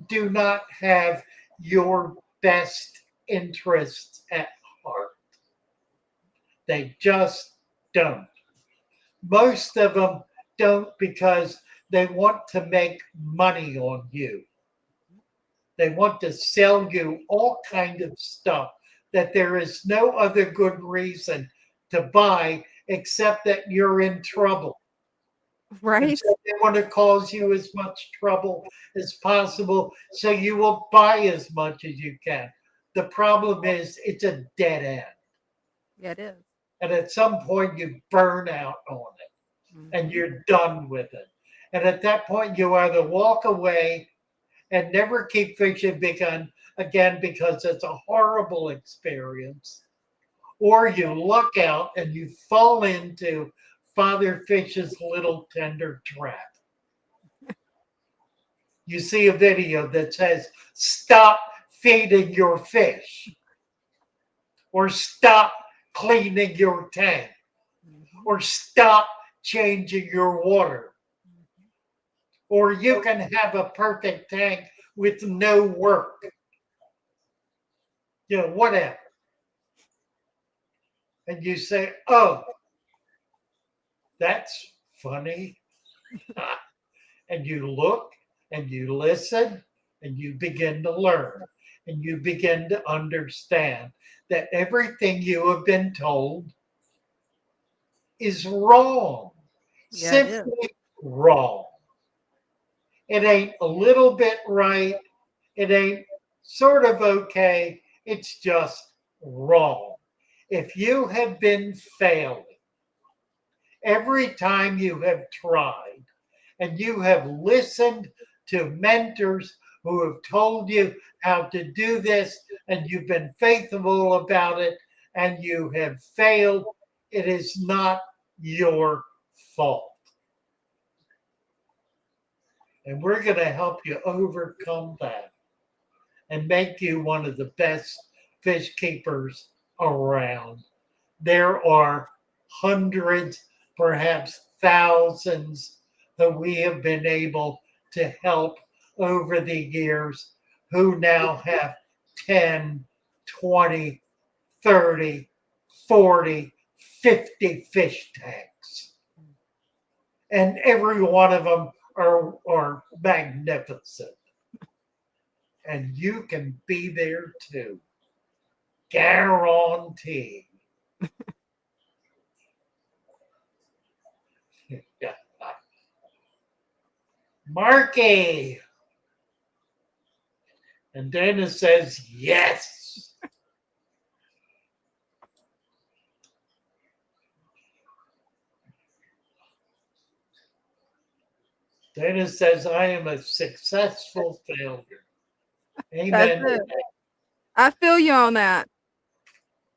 do not have your best interests at heart. They just don't. Most of them don't because they want to make money on you. They want to sell you all kind of stuff that there is no other good reason to buy except that you're in trouble. Right. And so they want to cause you as much trouble as possible so you will buy as much as you can. The problem is it's a dead end. Yeah, it is. And at some point you burn out on it and you're done with it. And at that point you either walk away and never keep fishing again because it's a horrible experience, or you luck out and you fall into Father Fish's little tender trap. You see a video that says, stop feeding your fish, or stop cleaning your tank, or stop changing your water. Or you can have a perfect tank with no work. You know, whatever. And you say, oh, that's funny. And you look and you listen and you begin to learn and you begin to understand that everything you have been told is wrong. Yeah, Simply wrong. It ain't a little bit right. It ain't sort of okay. It's just wrong. If you have been failing every time you have tried and you have listened to mentors who have told you how to do this and you've been faithful about it and you have failed, it is not your fault. And we're going to help you overcome that and make you one of the best fish keepers around. There are hundreds, perhaps thousands that we have been able to help over the years who now have 10, 20, 30, 40, 50 fish tanks. And every one of them are magnificent. And you can be there too. Guarantee. Yeah. Marky. And Dana says, yes. Dana says, I am a successful failure. Amen. That's it. I feel you on that.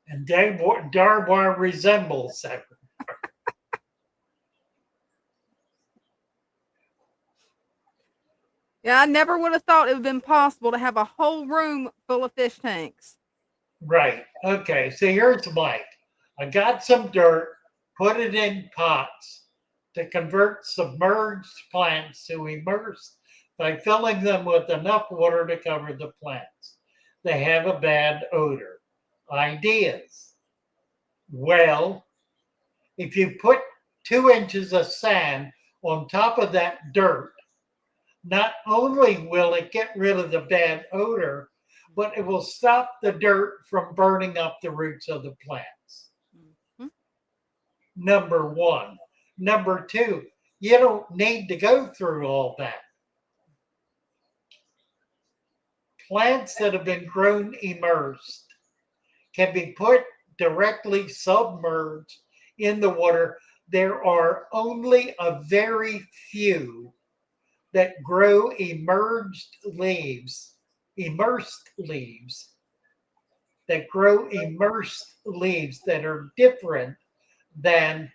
And Darbar resembles that. Yeah, I never would have thought it would have been possible to have a whole room full of fish tanks. Right. Okay. So here's Mike. I got some dirt, put it in pots to convert submerged plants to immersed by filling them with enough water to cover the plants. They have a bad odor. Ideas. Well, if you put 2 inches of sand on top of that dirt, not only will it get rid of the bad odor, but it will stop the dirt from burning up the roots of the plants. Mm-hmm. Number one. Number two, you don't need to go through all that. Plants that have been grown immersed can be put directly submerged in the water. There are only a very few that grow immersed leaves that grow immersed leaves that are different than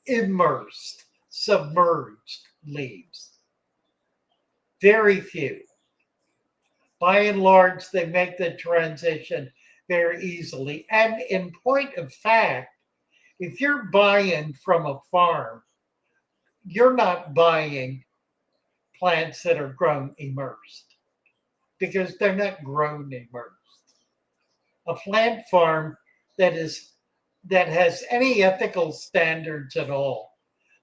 immersed, submerged leaves. Very few. By and large, they make the transition very easily. And in point of fact, if you're buying from a farm, you're not buying plants that are grown immersed because they're not grown immersed. A plant farm that has any ethical standards at all,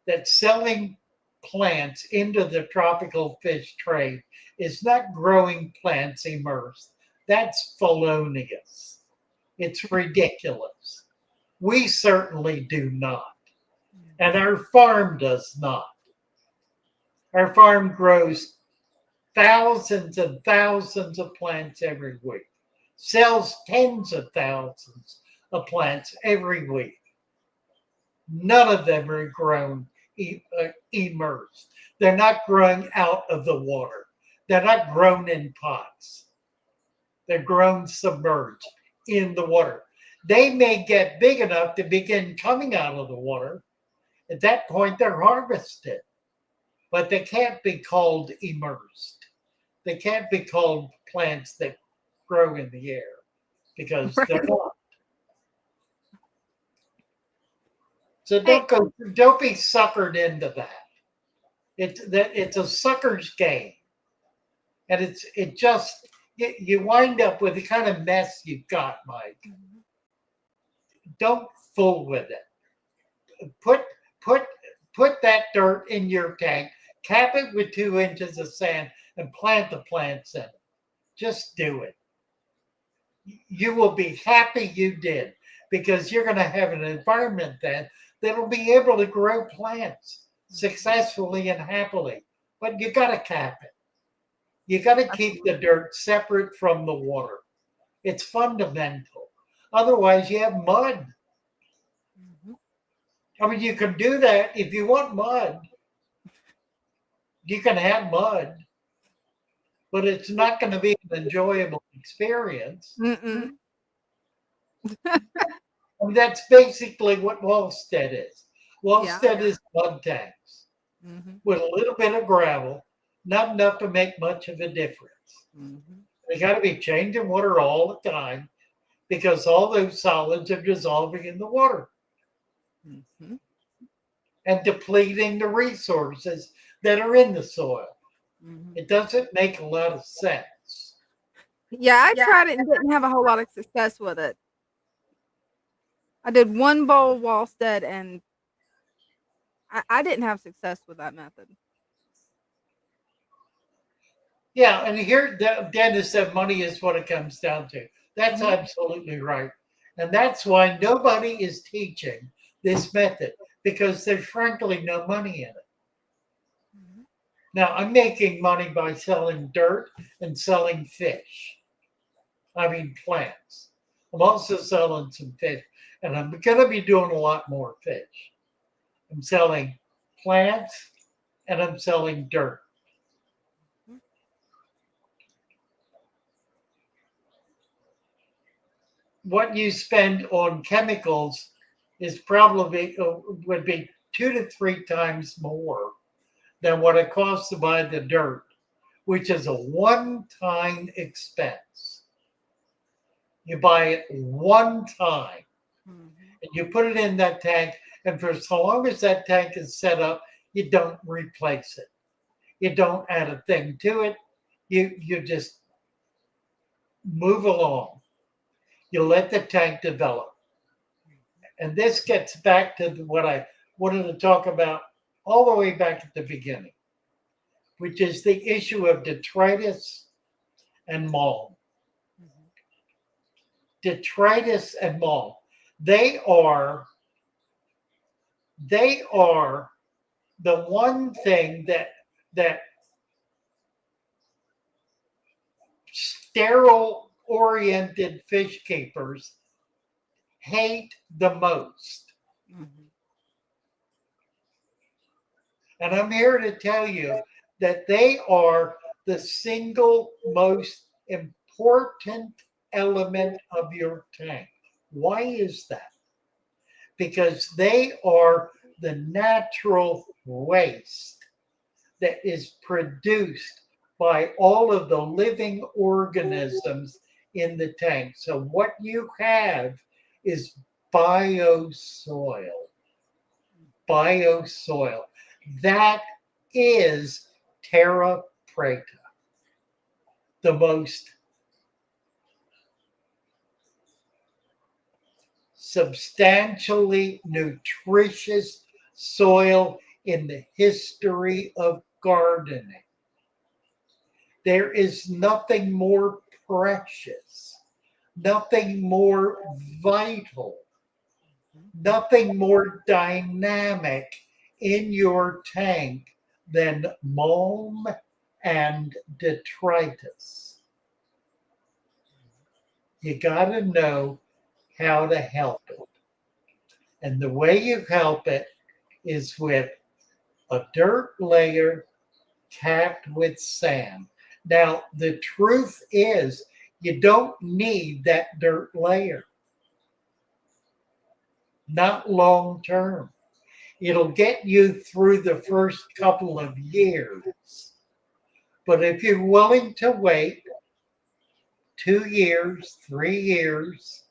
that's selling plants into the tropical fish trade, is not growing plants immersed. That's felonious. It's ridiculous. We certainly do not. And our farm does not. Our farm grows thousands and thousands of plants every week, sells tens of thousands of plants every week. None of them are grown immersed. They're not growing out of the water. They're not grown in pots. They're grown submerged in the water. They may get big enough to begin coming out of the water. At that point, they're harvested, but they can't be called immersed. They can't be called plants that grow in the air because they're not. So don't be suckered into that. It's a sucker's game, and you wind up with the kind of mess you've got, Mike. Don't fool with it. Put that dirt in your tank, cap it with 2 inches of sand, and plant the plants in it. Just do it. You will be happy you did, because you're going to have an environment then that'll be able to grow plants successfully and happily. But you got to cap it. You got to keep the dirt separate from the water. It's fundamental. Otherwise, you have mud. I mean, you can do that if you want mud. You can have mud, but it's not going to be an enjoyable experience. I mean, that's basically what Wallstead is. Wallstead is mud tanks with a little bit of gravel, not enough to make much of a difference. They got to be changing water all the time because all those solids are dissolving in the water and depleting the resources that are in the soil. It doesn't make a lot of sense. Yeah, I tried it and didn't have a whole lot of success with it. I did one bowl Wallstead and I didn't have success with that method. Yeah, and here Dennis said money is what it comes down to. That's absolutely right. And that's why nobody is teaching this method, because there's frankly no money in it. Now, I'm making money by selling dirt and selling fish. I mean, plants. I'm also selling some fish, and I'm going to be doing a lot more fish. I'm selling plants and I'm selling dirt. What you spend on chemicals is probably would be 2 to 3 times more than what it costs to buy the dirt, which is a one-time expense. You buy it one time, and you put it in that tank, and for so long as that tank is set up, you don't replace it. You don't add a thing to it. You just move along. You let the tank develop. And this gets back to what I wanted to talk about all the way back at the beginning, which is the issue of detritus and mold. Detritus and mold. They are the one thing that sterile oriented fish keepers hate the most. And I'm here to tell you that they are the single most important element of your tank. Why is that? Because they are the natural waste that is produced by all of the living organisms in the tank. So what you have is biossoil. Biossoil. That is terra preta, the most substantially nutritious soil in the history of gardening. There is nothing more precious, nothing more vital, nothing more dynamic in your tank than mulm and detritus. You got to know how to help it. And the way you help it is with a dirt layer capped with sand. Now, the truth is, you don't need that dirt layer. Not long term. It'll get you through the first couple of years. But if you're willing to wait 2 years, 3 years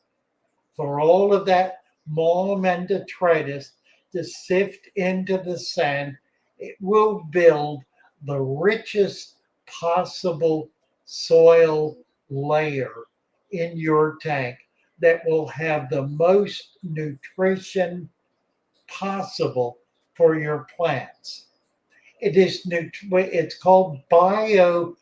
for all of that mulm and detritus to sift into the sand, it will build the richest possible soil layer in your tank that will have the most nutrition possible for your plants. It's called biossoil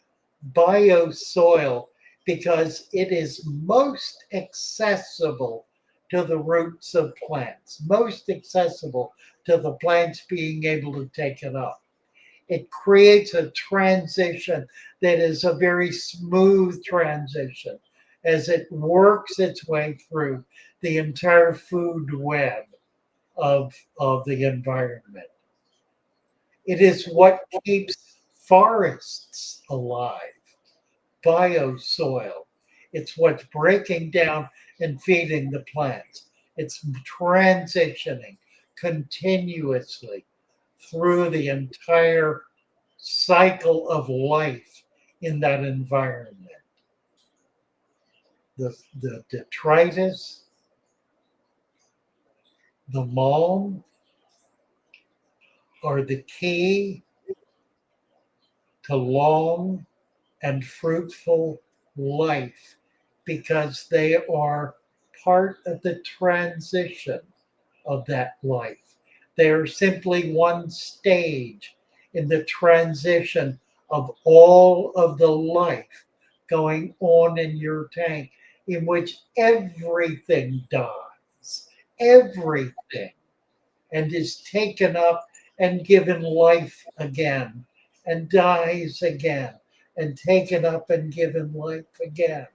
because it is most accessible to the roots of plants, most accessible to the plants being able to take it up. It creates a transition that is a very smooth transition as it works its way through the entire food web of the environment. It is what keeps forests alive, biossoil. It's what's breaking down and feeding the plants. It's transitioning continuously through the entire cycle of life in that environment. The detritus, the mulm are the key to long and fruitful life because they are part of the transition of that life. They are simply one stage in the transition of all of the life going on in your tank, in which everything dies, everything, and is taken up and given life again, and dies again, and taken up and given life again,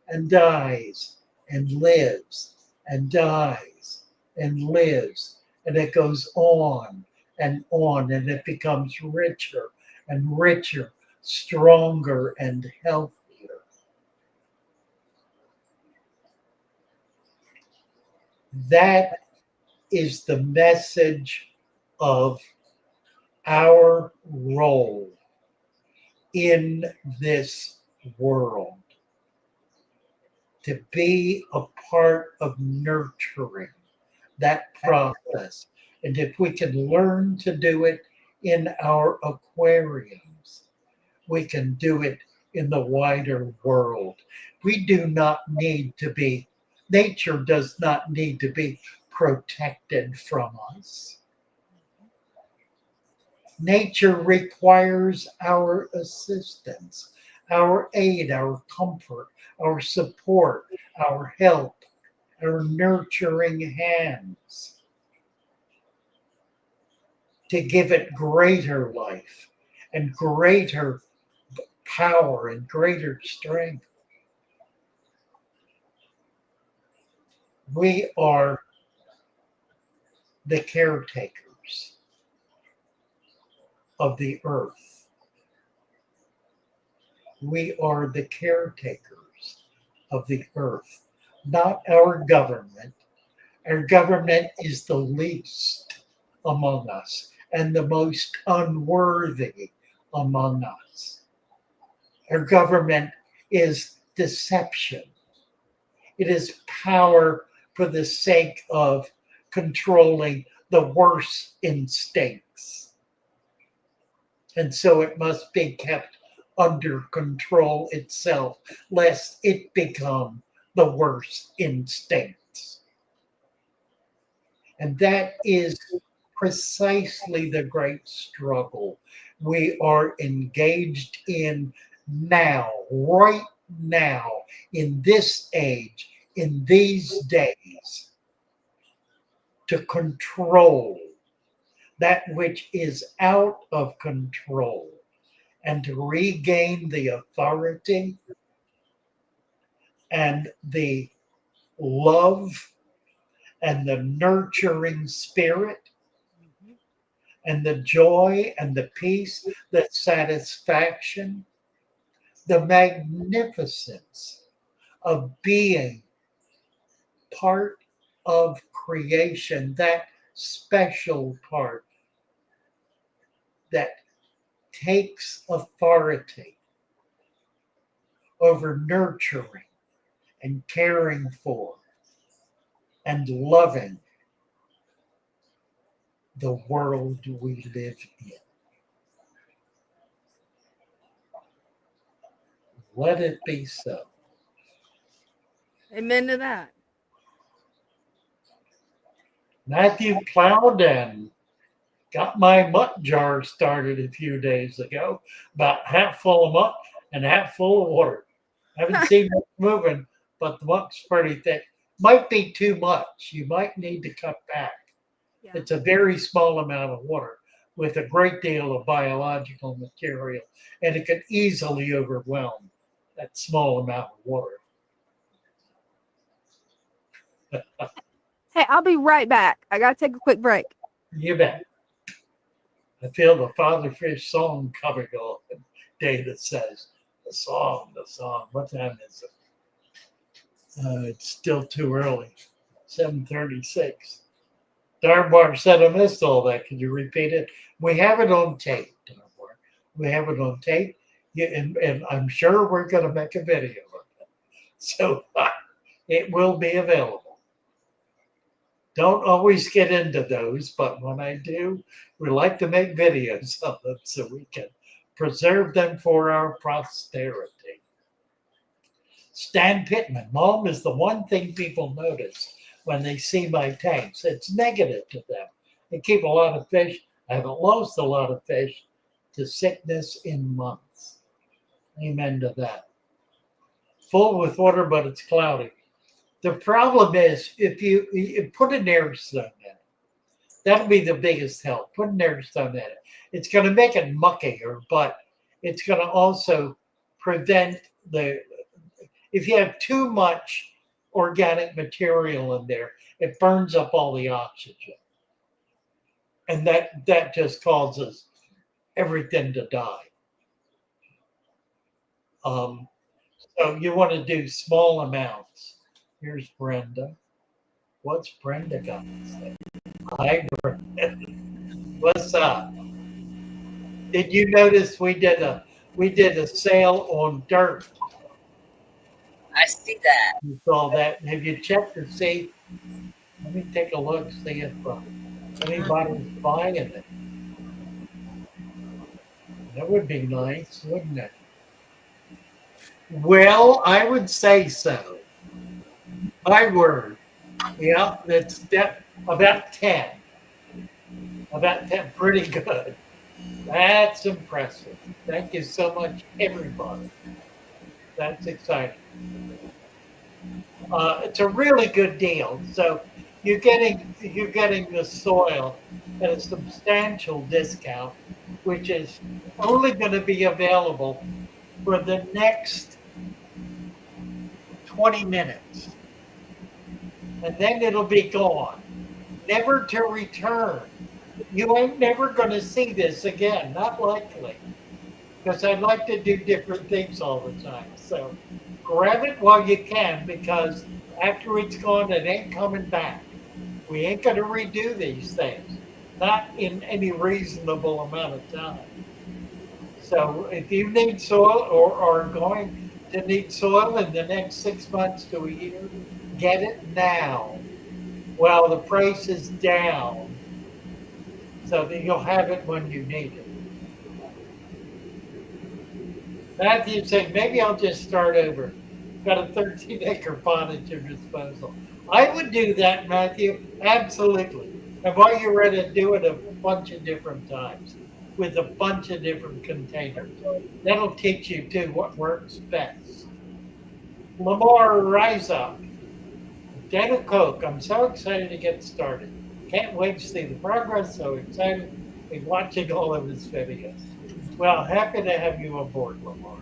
and dies, and lives, and dies, and lives. And it goes on, and it becomes richer and richer, stronger and healthier. That is the message of our role in this world, to be a part of nurturing that process. And if we can learn to do it in our aquariums, we can do it in the wider world. We do not need to be, nature does not need to be protected from us. Nature requires our assistance, our aid, our comfort, our support, our help, our nurturing hands to give it greater life and greater power and greater strength. We are the caretakers of the earth. We are the caretakers of the earth, not our government. Our government is the least among us and the most unworthy among us. Our government is deception It is power for the sake of controlling the worst instincts. And so it must be kept under control itself, lest it become the worst instincts. And that is precisely the great struggle we are engaged in now, right now, in this age, in these days, to control that which is out of control and to regain the authority and the love and the nurturing spirit and the joy and the peace, the satisfaction, the magnificence of being part of creation, that special part that takes authority over nurturing and caring for and loving the world we live in. Let it be so. Amen to that. Matthew plowed and got my muck jar started a few days ago, about half full of muck and half full of water. I haven't seen it moving, but the muck's pretty thick. Might be too much. You might need to cut back. Yeah. It's a very small amount of water with a great deal of biological material, and it could easily overwhelm that small amount of water. Hey, I'll be right back. I gotta take a quick break. You bet. I feel the Father Fish song coming on the day that says, the song. What time is it? It's still too early. 7:36. Darnbar said I missed all that. Can you repeat it? We have it on tape, Darnbar. We have it on tape. Yeah, and I'm sure we're going to make a video of it. So it will be available. Don't always get into those, but when I do, we like to make videos of them so we can preserve them for our posterity. Stan Pittman, Mom, is the one thing people notice when they see my tanks. It's negative to them. They keep a lot of fish. I haven't lost a lot of fish to sickness in months. Amen to that. Full with water, but it's cloudy. The problem is if you put an air stone in it, that'll be the biggest help. Put an air stone in it. It's going to make it muckier, but it's going to also prevent if you have too much organic material in there, it burns up all the oxygen. And that just causes everything to die. So you want to do small amounts. Here's Brenda. What's Brenda got to say? Hi, Brenda. What's up? Did you notice we did a sale on dirt? I see that. You saw that. Have you checked to see? Let me take a look, see if anybody's buying it. That would be nice, wouldn't it? Well, I would say so. My word. Yeah, that's about 10. About 10, pretty good. That's impressive. Thank you so much, everybody. That's exciting. It's a really good deal. So you're getting the soil at a substantial discount, which is only going to be available for the next 20 minutes. And then it'll be gone, never to return. You ain't never going to see this again, not likely, because I like to do different things all the time. So grab it while you can, because after it's gone, it ain't coming back. We ain't going to redo these things, not in any reasonable amount of time. So if you need soil or are going to need soil in the next 6 months to a year, get it now while the price is down so that you'll have it when you need it. Matthew said, maybe I'll just start over. Got a 13-acre pot at your disposal. I would do that, Matthew. Absolutely. And while you're ready to do it a bunch of different times with a bunch of different containers. That'll teach you too what works best. Lamar, rise up. Dana Coke, I'm so excited to get started. Can't wait to see the progress. So excited to be watching all of his videos. Well, happy to have you aboard, Lamar.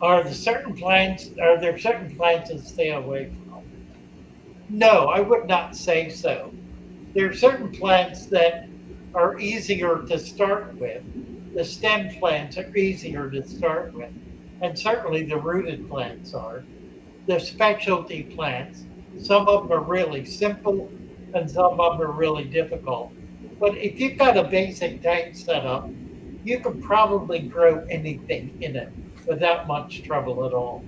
Are there certain plants to stay away from? No, I would not say so. There are certain plants that are easier to start with. The stem plants are easier to start with, and certainly the rooted plants are. The specialty plants, some of them are really simple and some of them are really difficult. But if you've got a basic tank set up, you can probably grow anything in it without much trouble at all.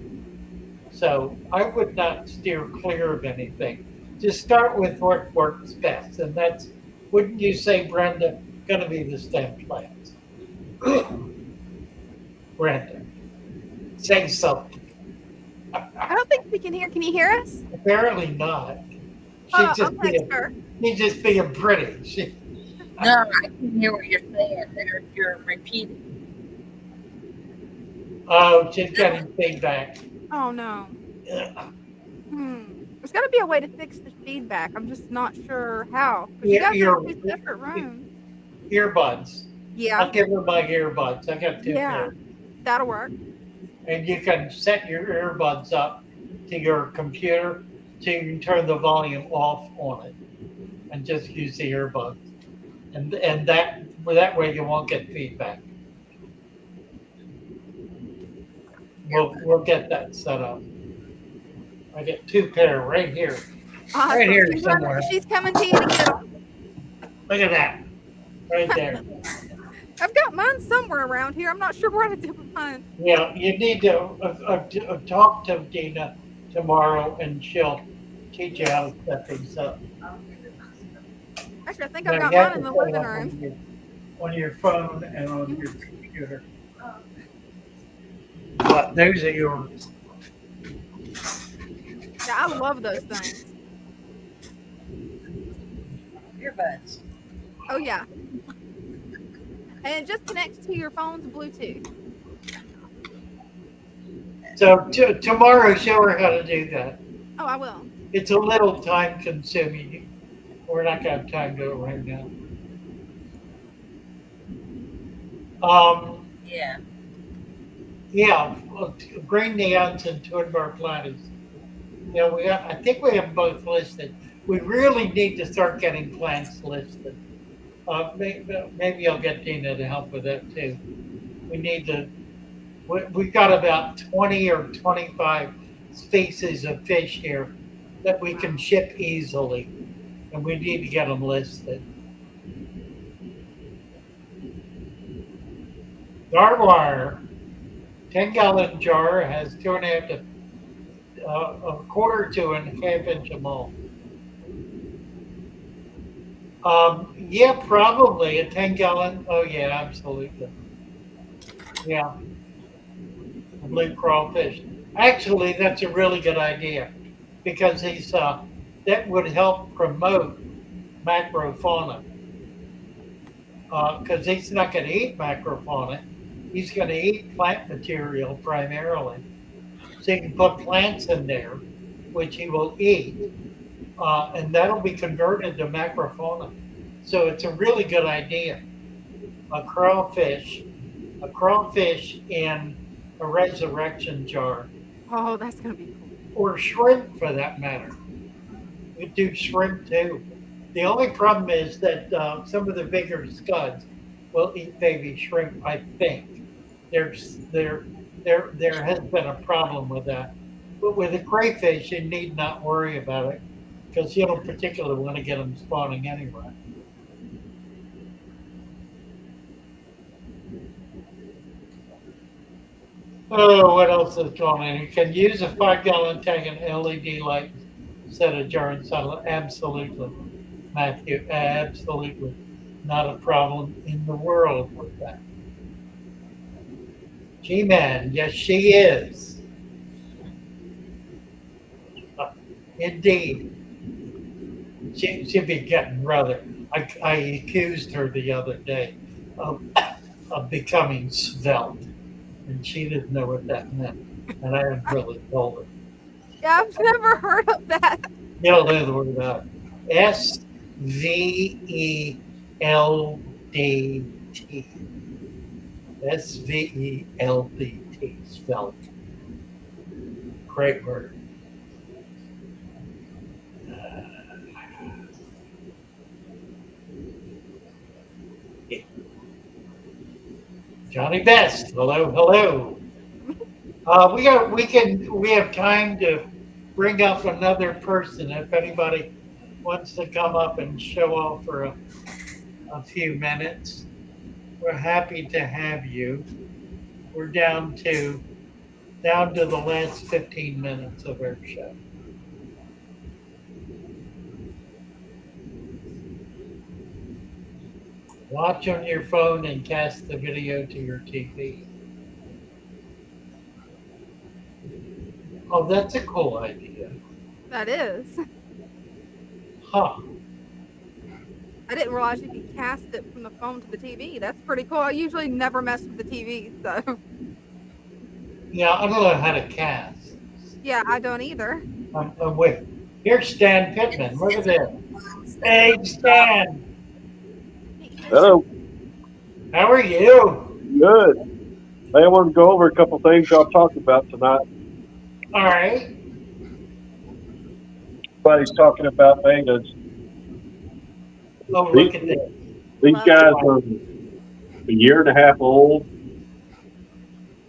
So I would not steer clear of anything. Just start with what works best. And that's, wouldn't you say, Brenda, going to be the stem plants? Brenda, say something. I don't think we can hear. Can you hear us? Apparently not. I'll text her. She's just being pretty. No, I can hear what you're saying. You're repeating. Oh, she's getting feedback. Oh no. There's got to be a way to fix the feedback. I'm just not sure how. Because you guys are in two separate rooms. Earbuds. Yeah. I'll give her my earbuds. I got two pairs. That'll work. And you can set your earbuds up to your computer so you can turn the volume off on it and just use the earbuds. And that way you won't get feedback. We'll get that set up. I get two pair right here. Awesome. Right here somewhere. She's coming to you to get them. Look at that. Right there. I've got mine somewhere around here. I'm not sure where to do mine. Yeah, you need to talk to Dina tomorrow and she'll teach you how to set things up. Actually, I think I've got mine in the living room. On your phone and on your computer. But those are yours. Yeah, I love those things. Earbuds. Oh, yeah. And it just connects to your phone's Bluetooth. So tomorrow, show her how to do that. Oh, I will. It's a little time consuming. We're not going to have time to do it right now. Yeah. Yeah, green neons and twin bar platypus. You know, I think we have both listed. We really need to start getting plants listed. Maybe I'll get Dina to help with that too. We've got about 20 or 25 species of fish here that we can ship easily, and we need to get them listed. Dartwire, 10-gallon jar has 2.5 to a quarter to a half inch of mold. Yeah, probably a 10-gallon. Oh yeah, absolutely. Yeah, blue crawfish. Actually, that's a really good idea because that would help promote macrofauna. Because he's not going to eat macrofauna. He's going to eat plant material primarily. So you can put plants in there, which he will eat, and that'll be converted to macrofauna. So it's a really good idea. A crawfish in a resurrection jar. Oh, that's going to be cool. Or shrimp for that matter. You could do shrimp too. The only problem is that some of the bigger scuds will eat baby shrimp, I think. There has been a problem with that. But with the crayfish, you need not worry about it because you don't particularly want to get them spawning anyway. Oh, what else is going on? You can use a 5-gallon tank and LED light instead of jar and saddle. Absolutely, Matthew. Absolutely. Not a problem in the world with that. G-Man, yes, she is. Indeed. She'd be getting rather. I accused her the other day of becoming svelte, and she didn't know what that meant. And I had really told her. Yeah, I've never heard of that. You'll know the word out. SVELDT. SVELDT. Svelte. Great word. Johnny Best. Hello, hello. We have time to bring up another person if anybody wants to come up and show off for a few minutes. We're happy to have you. We're down to the last 15 minutes of our show. Watch on your phone and cast the video to your TV. Oh, that's a cool idea. That is. Huh. I didn't realize you could cast it from the phone to the TV. That's pretty cool. I usually never mess with the TV, so. Yeah, I don't know how to cast. Yeah, I don't either. Wait. Here's Stan Pittman. Look at this. Hey, Stan. Hello. How are you? Good. Hey, I want to go over a couple things y'all talked about tonight. All right. Everybody's talking about betas. Oh, look at this. These guys are a year and a half old,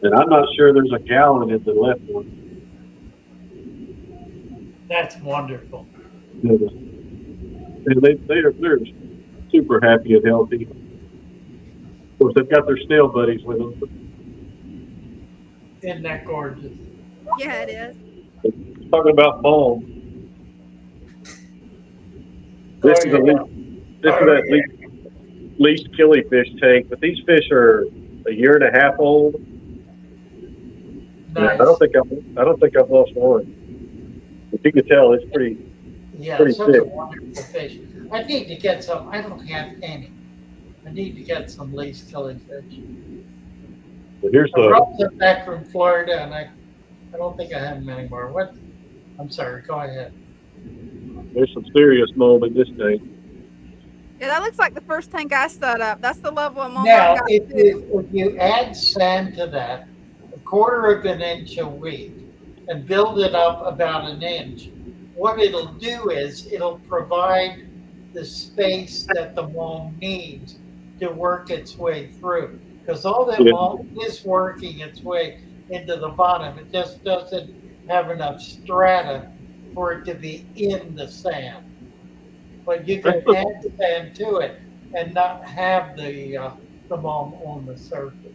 and I'm not sure there's a gallon in the left one. That's wonderful. And they're super happy and healthy. Of course, they've got their snail buddies with them. Isn't that gorgeous? Yeah, it is. Talking about bulb. This is that least killifish tank, but these fish are a year and a half old. Nice. I don't think I've lost one. But you can tell it's pretty Such thick. a wonderful fish. I need to get some. I don't have any. I need to get some lace killifish. But here's I brought them back from Florida, and I don't think I have them anymore. What? I'm sorry. Go ahead. There's some serious mold in this tank. Yeah, that looks like the first tank I set up. That's the level I'm on. Now, if you add sand to that, 1/4 of an inch a week, and build it up about an inch, what it'll do is it'll provide the space that the mold needs to work its way through. Because all that mold is working its way into the bottom. It just doesn't have enough strata for it to be in the sand. But you can add sand to it and not have the mold on the surface.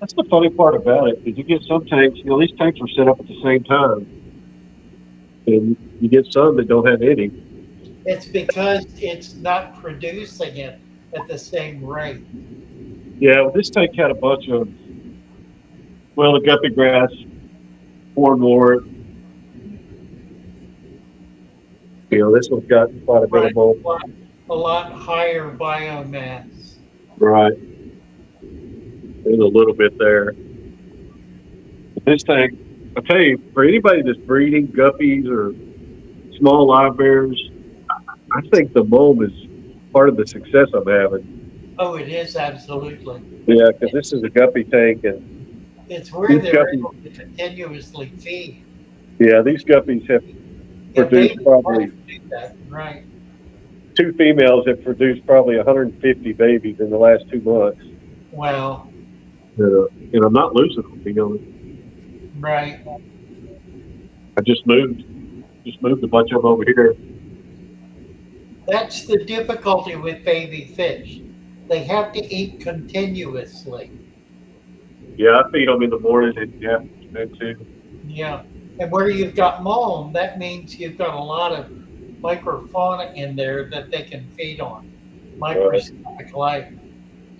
That's the funny part about it, because you get some tanks, these tanks are set up at the same time. And you get some that don't have any. It's because it's not producing it at the same rate. Yeah, well, this tank had a bunch of, the guppy grass, more. This one's got quite a bit of mold. A lot higher biomass. Right. There's a little bit there. This tank, I tell you, for anybody that's breeding guppies or small live bears, I think the mold is part of the success I'm having. Oh, it is absolutely. Yeah, because this is a guppy tank, and it's where they're able to continuously feed. Yeah, these guppies have produced probably right. 2 females have produced probably 150 babies in the last 2 months. Wow. And I'm not losing them, Right. I just moved a bunch of them over here. That's the difficulty with baby fish. They have to eat continuously. Yeah, I feed them in the morning and in the afternoon too. Yeah. And where you've got mulm, that means you've got a lot of microfauna in there that they can feed on, microscopic life.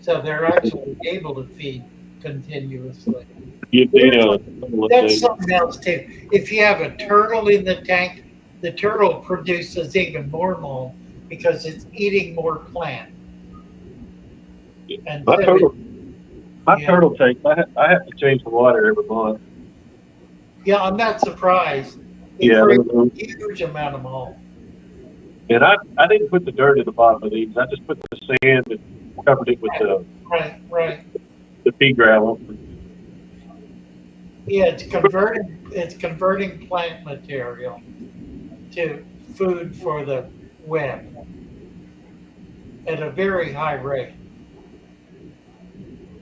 So they're actually able to feed continuously. Give Dina a little That's update. something else too. If you have a turtle in the tank, the turtle produces even more mulm because it's eating more plant. And My so turtle, my yeah, turtle tank, I have to change the water every month. yeah, I'm not surprised. It Yeah, creates a huge amount of mulm. and I didn't put the dirt at the bottom of these. I just put the sand and covered it with Right. the pea gravel. Yeah, it's converting plant material to food for the web at a very high rate.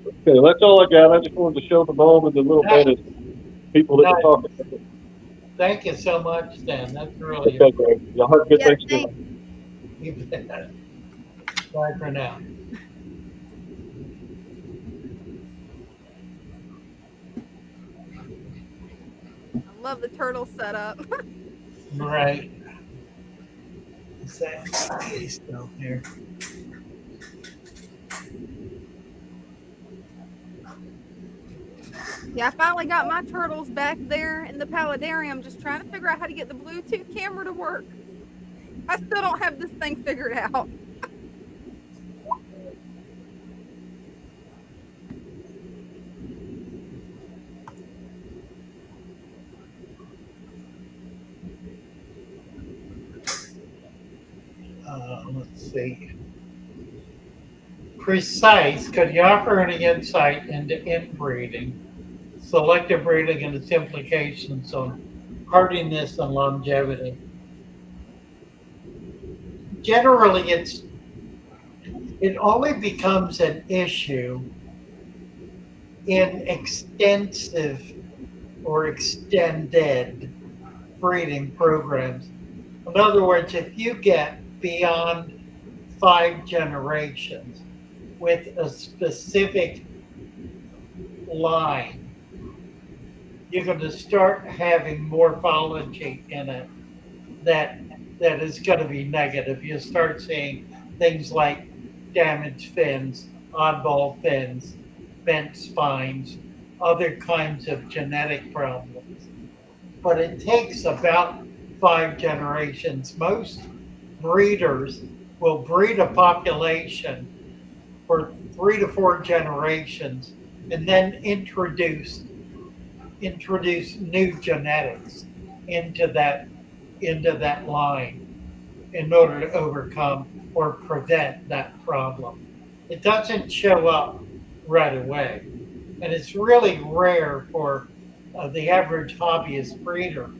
Okay, that's all I got. I just wanted to show the bulb and the little bit of people that were Nice. talking. Thank you so much, Dan. That's really Okay, great. Y'all have a good Yeah, Thanksgiving. you bet. Bye for now. I love the turtle setup. Right. Is that he's still here? Yeah, I finally got my turtles back there in the paludarium, just trying to figure out how to get the Bluetooth camera to work. I still don't have this thing figured out. Let's see. Precise, could you offer any insight into inbreeding, selective breeding, and its implications on hardiness and longevity? Generally, it only becomes an issue in extensive or extended breeding programs. In other words, if you get beyond 5 generations with a specific line, you're going to start having morphology in it that is going to be negative. You start seeing things like damaged fins, oddball fins, bent spines, other kinds of genetic problems. But it takes about 5 generations. Most breeders will breed a population for 3 to 4 generations and then introduce new genetics into that line in order to overcome or prevent that problem. It doesn't show up right away, and it's really rare for the average hobbyist breeder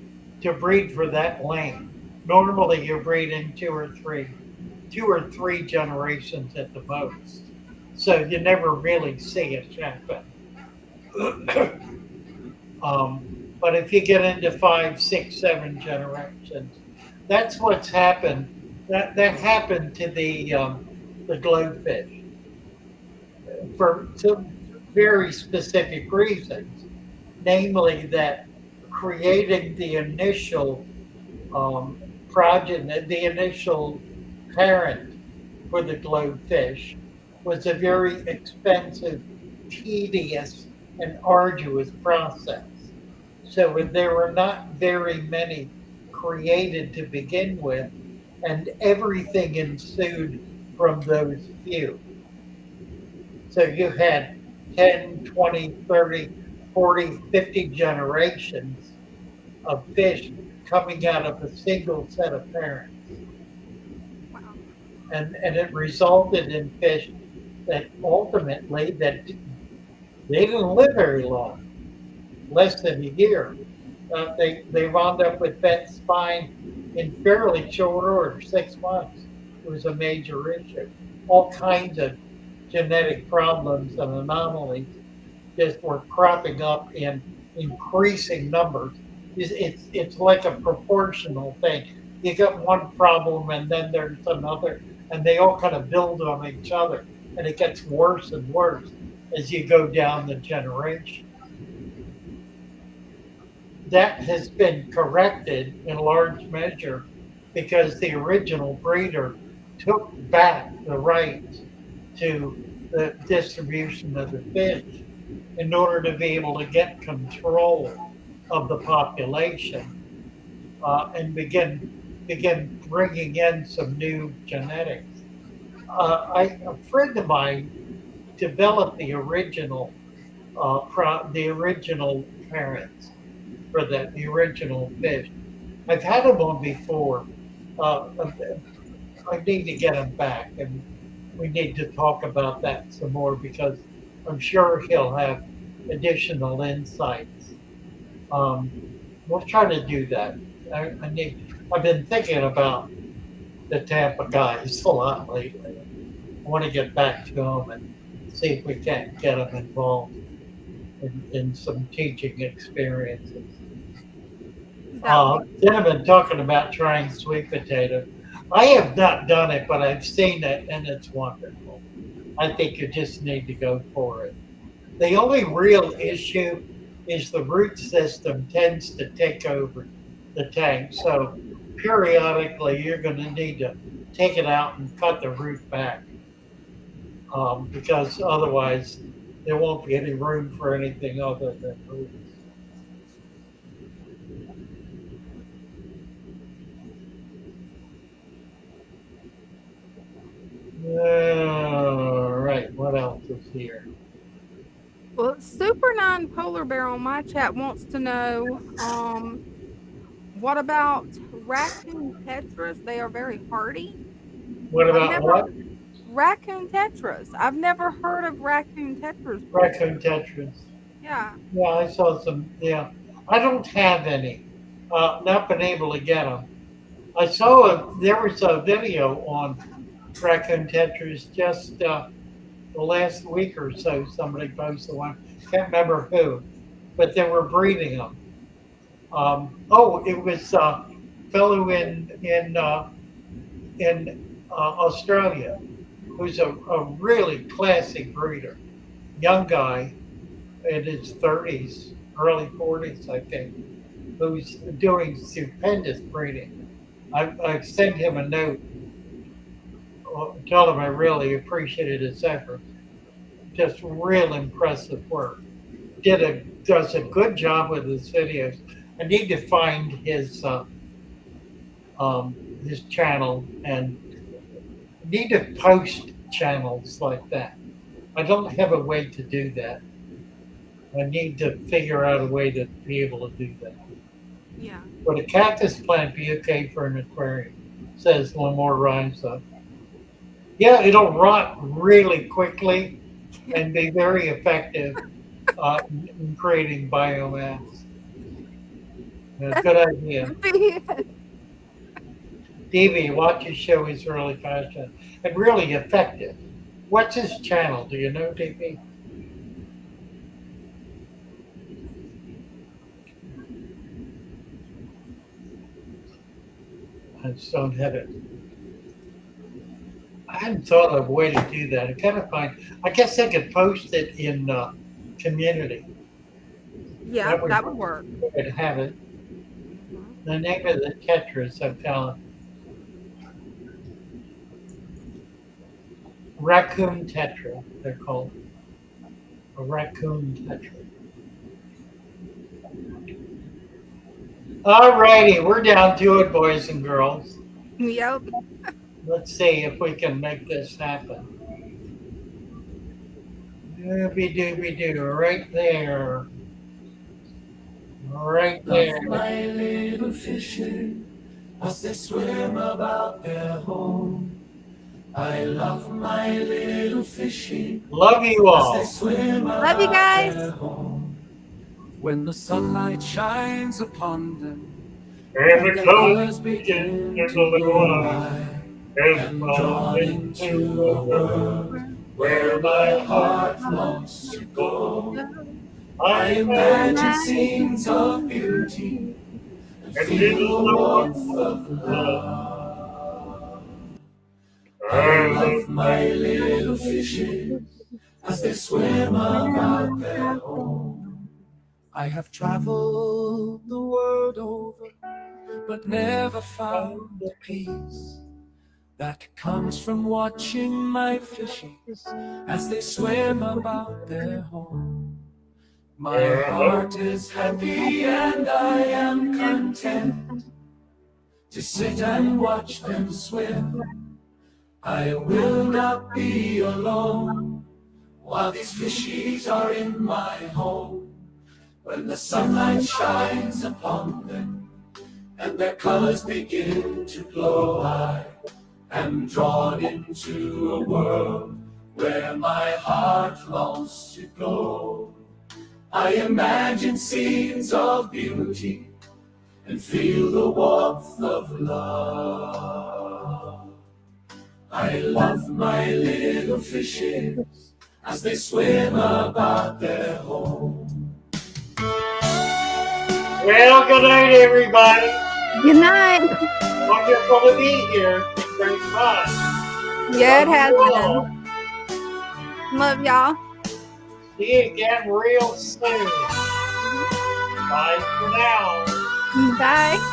to breed for that length. Normally, you're breeding two or three generations at the most, so you never really see it happen. But if you get into 5, 6, 7 generations, that's what's happened. That happened to the glowfish for some very specific reasons, namely that creating the initial progeny, the initial parent for the glowfish was a very expensive, tedious, and arduous process. So there were not very many created to begin with, and everything ensued from those few. So you had 10, 20, 30, 40, 50 generations of fish coming out of a single set of parents. And it resulted in fish that ultimately they didn't live very long, less than a year. They wound up with bent spine in fairly short order, 6 months. It was a major issue. All kinds of genetic problems and anomalies just were cropping up in increasing numbers. It's like a proportional thing. You got one problem and then there's another, and they all kind of build on each other, and it gets worse and worse as you go down the generation. That has been corrected in large measure because the original breeder took back the rights to the distribution of the fish in order to be able to get control of the population and begin bringing in some new genetics. A friend of mine developed the original parents for the original fish. I've had them on before. Uh, I need to get him back, and we need to talk about that some more because I'm sure he'll have additional insights. We'll try to do that. I've been thinking about the Tampa guys a lot lately. I want to get back to them and see if we can't get them involved in some teaching experiences. Cinnamon talking about trying sweet potato. I have not done it, but I've seen it and it's wonderful. I think you just need to go for it. The only real issue is the root system tends to take over the tank. So periodically you're going to need to take it out and cut the root back because otherwise there won't be any room for anything other than roots. All right, what else is here? Well, Super 9 Polar Bear on my chat wants to know, what about raccoon tetras? They are very hardy. What about what? Raccoon tetras. I've never heard of raccoon tetras before. Raccoon tetras. Yeah. Yeah, I saw some. Yeah, I don't have any. Not been able to get them. I saw there was a video on raccoon tetras just the last week or so. Somebody posted one. Can't remember who, but they were breeding them. It was a fellow in Australia who's a really classy breeder, young guy in his 30s, early 40s, I think, who's doing stupendous breeding. I sent him a note, tell him I really appreciated his effort. Just real impressive work. Does a good job with his videos. I need to find his channel and need to post channels like that. I don't have a way to do that. I need to figure out a way to be able to do that. Yeah. Would a cactus plant be okay for an aquarium? Says Lamore Rhinestone. Yeah, it'll rot really quickly and be very effective in creating biomass. Good idea. DB, watch his show. He's really passionate and really effective. What's his channel? Do you know, DB? I just don't have it. I hadn't thought of a way to do that. I guess I could post it in community. Yeah, that would work. I could have it. The name of the tetras I found. Raccoon tetra, they're called. A raccoon tetra. All righty, we're down to it, boys and girls. Yep. Let's see if we can make this happen. Dooby-dooby-doo, right there. Right there. Love my little fishes as they swim about their home. I love my little fishes. Love you all. As they swim Love you about guys. their home. When the sunlight shines upon them, And the the colors colors begin begin to to go go by, and drawn into a world where my heart longs to go. I imagine scenes of beauty and feel the warmth of love. I love my little fishes as they swim about their home. I have traveled the world over, but never found the peace that comes from watching my fishies as they swim about their home. My heart is happy and I am content to sit and watch them swim. I will not be alone while these fishies are in my home. When the sunlight shines upon them and their colors begin to glow, I am drawn into a world where my heart longs to go. I imagine scenes of beauty and feel the warmth of love. I love my little fishes as they swim about their home. Well, good night, everybody. Good night. Wonderful to be here. It's been great fun. Yeah, it has Love been. Love y'all. See you again real soon. Bye for now. Bye.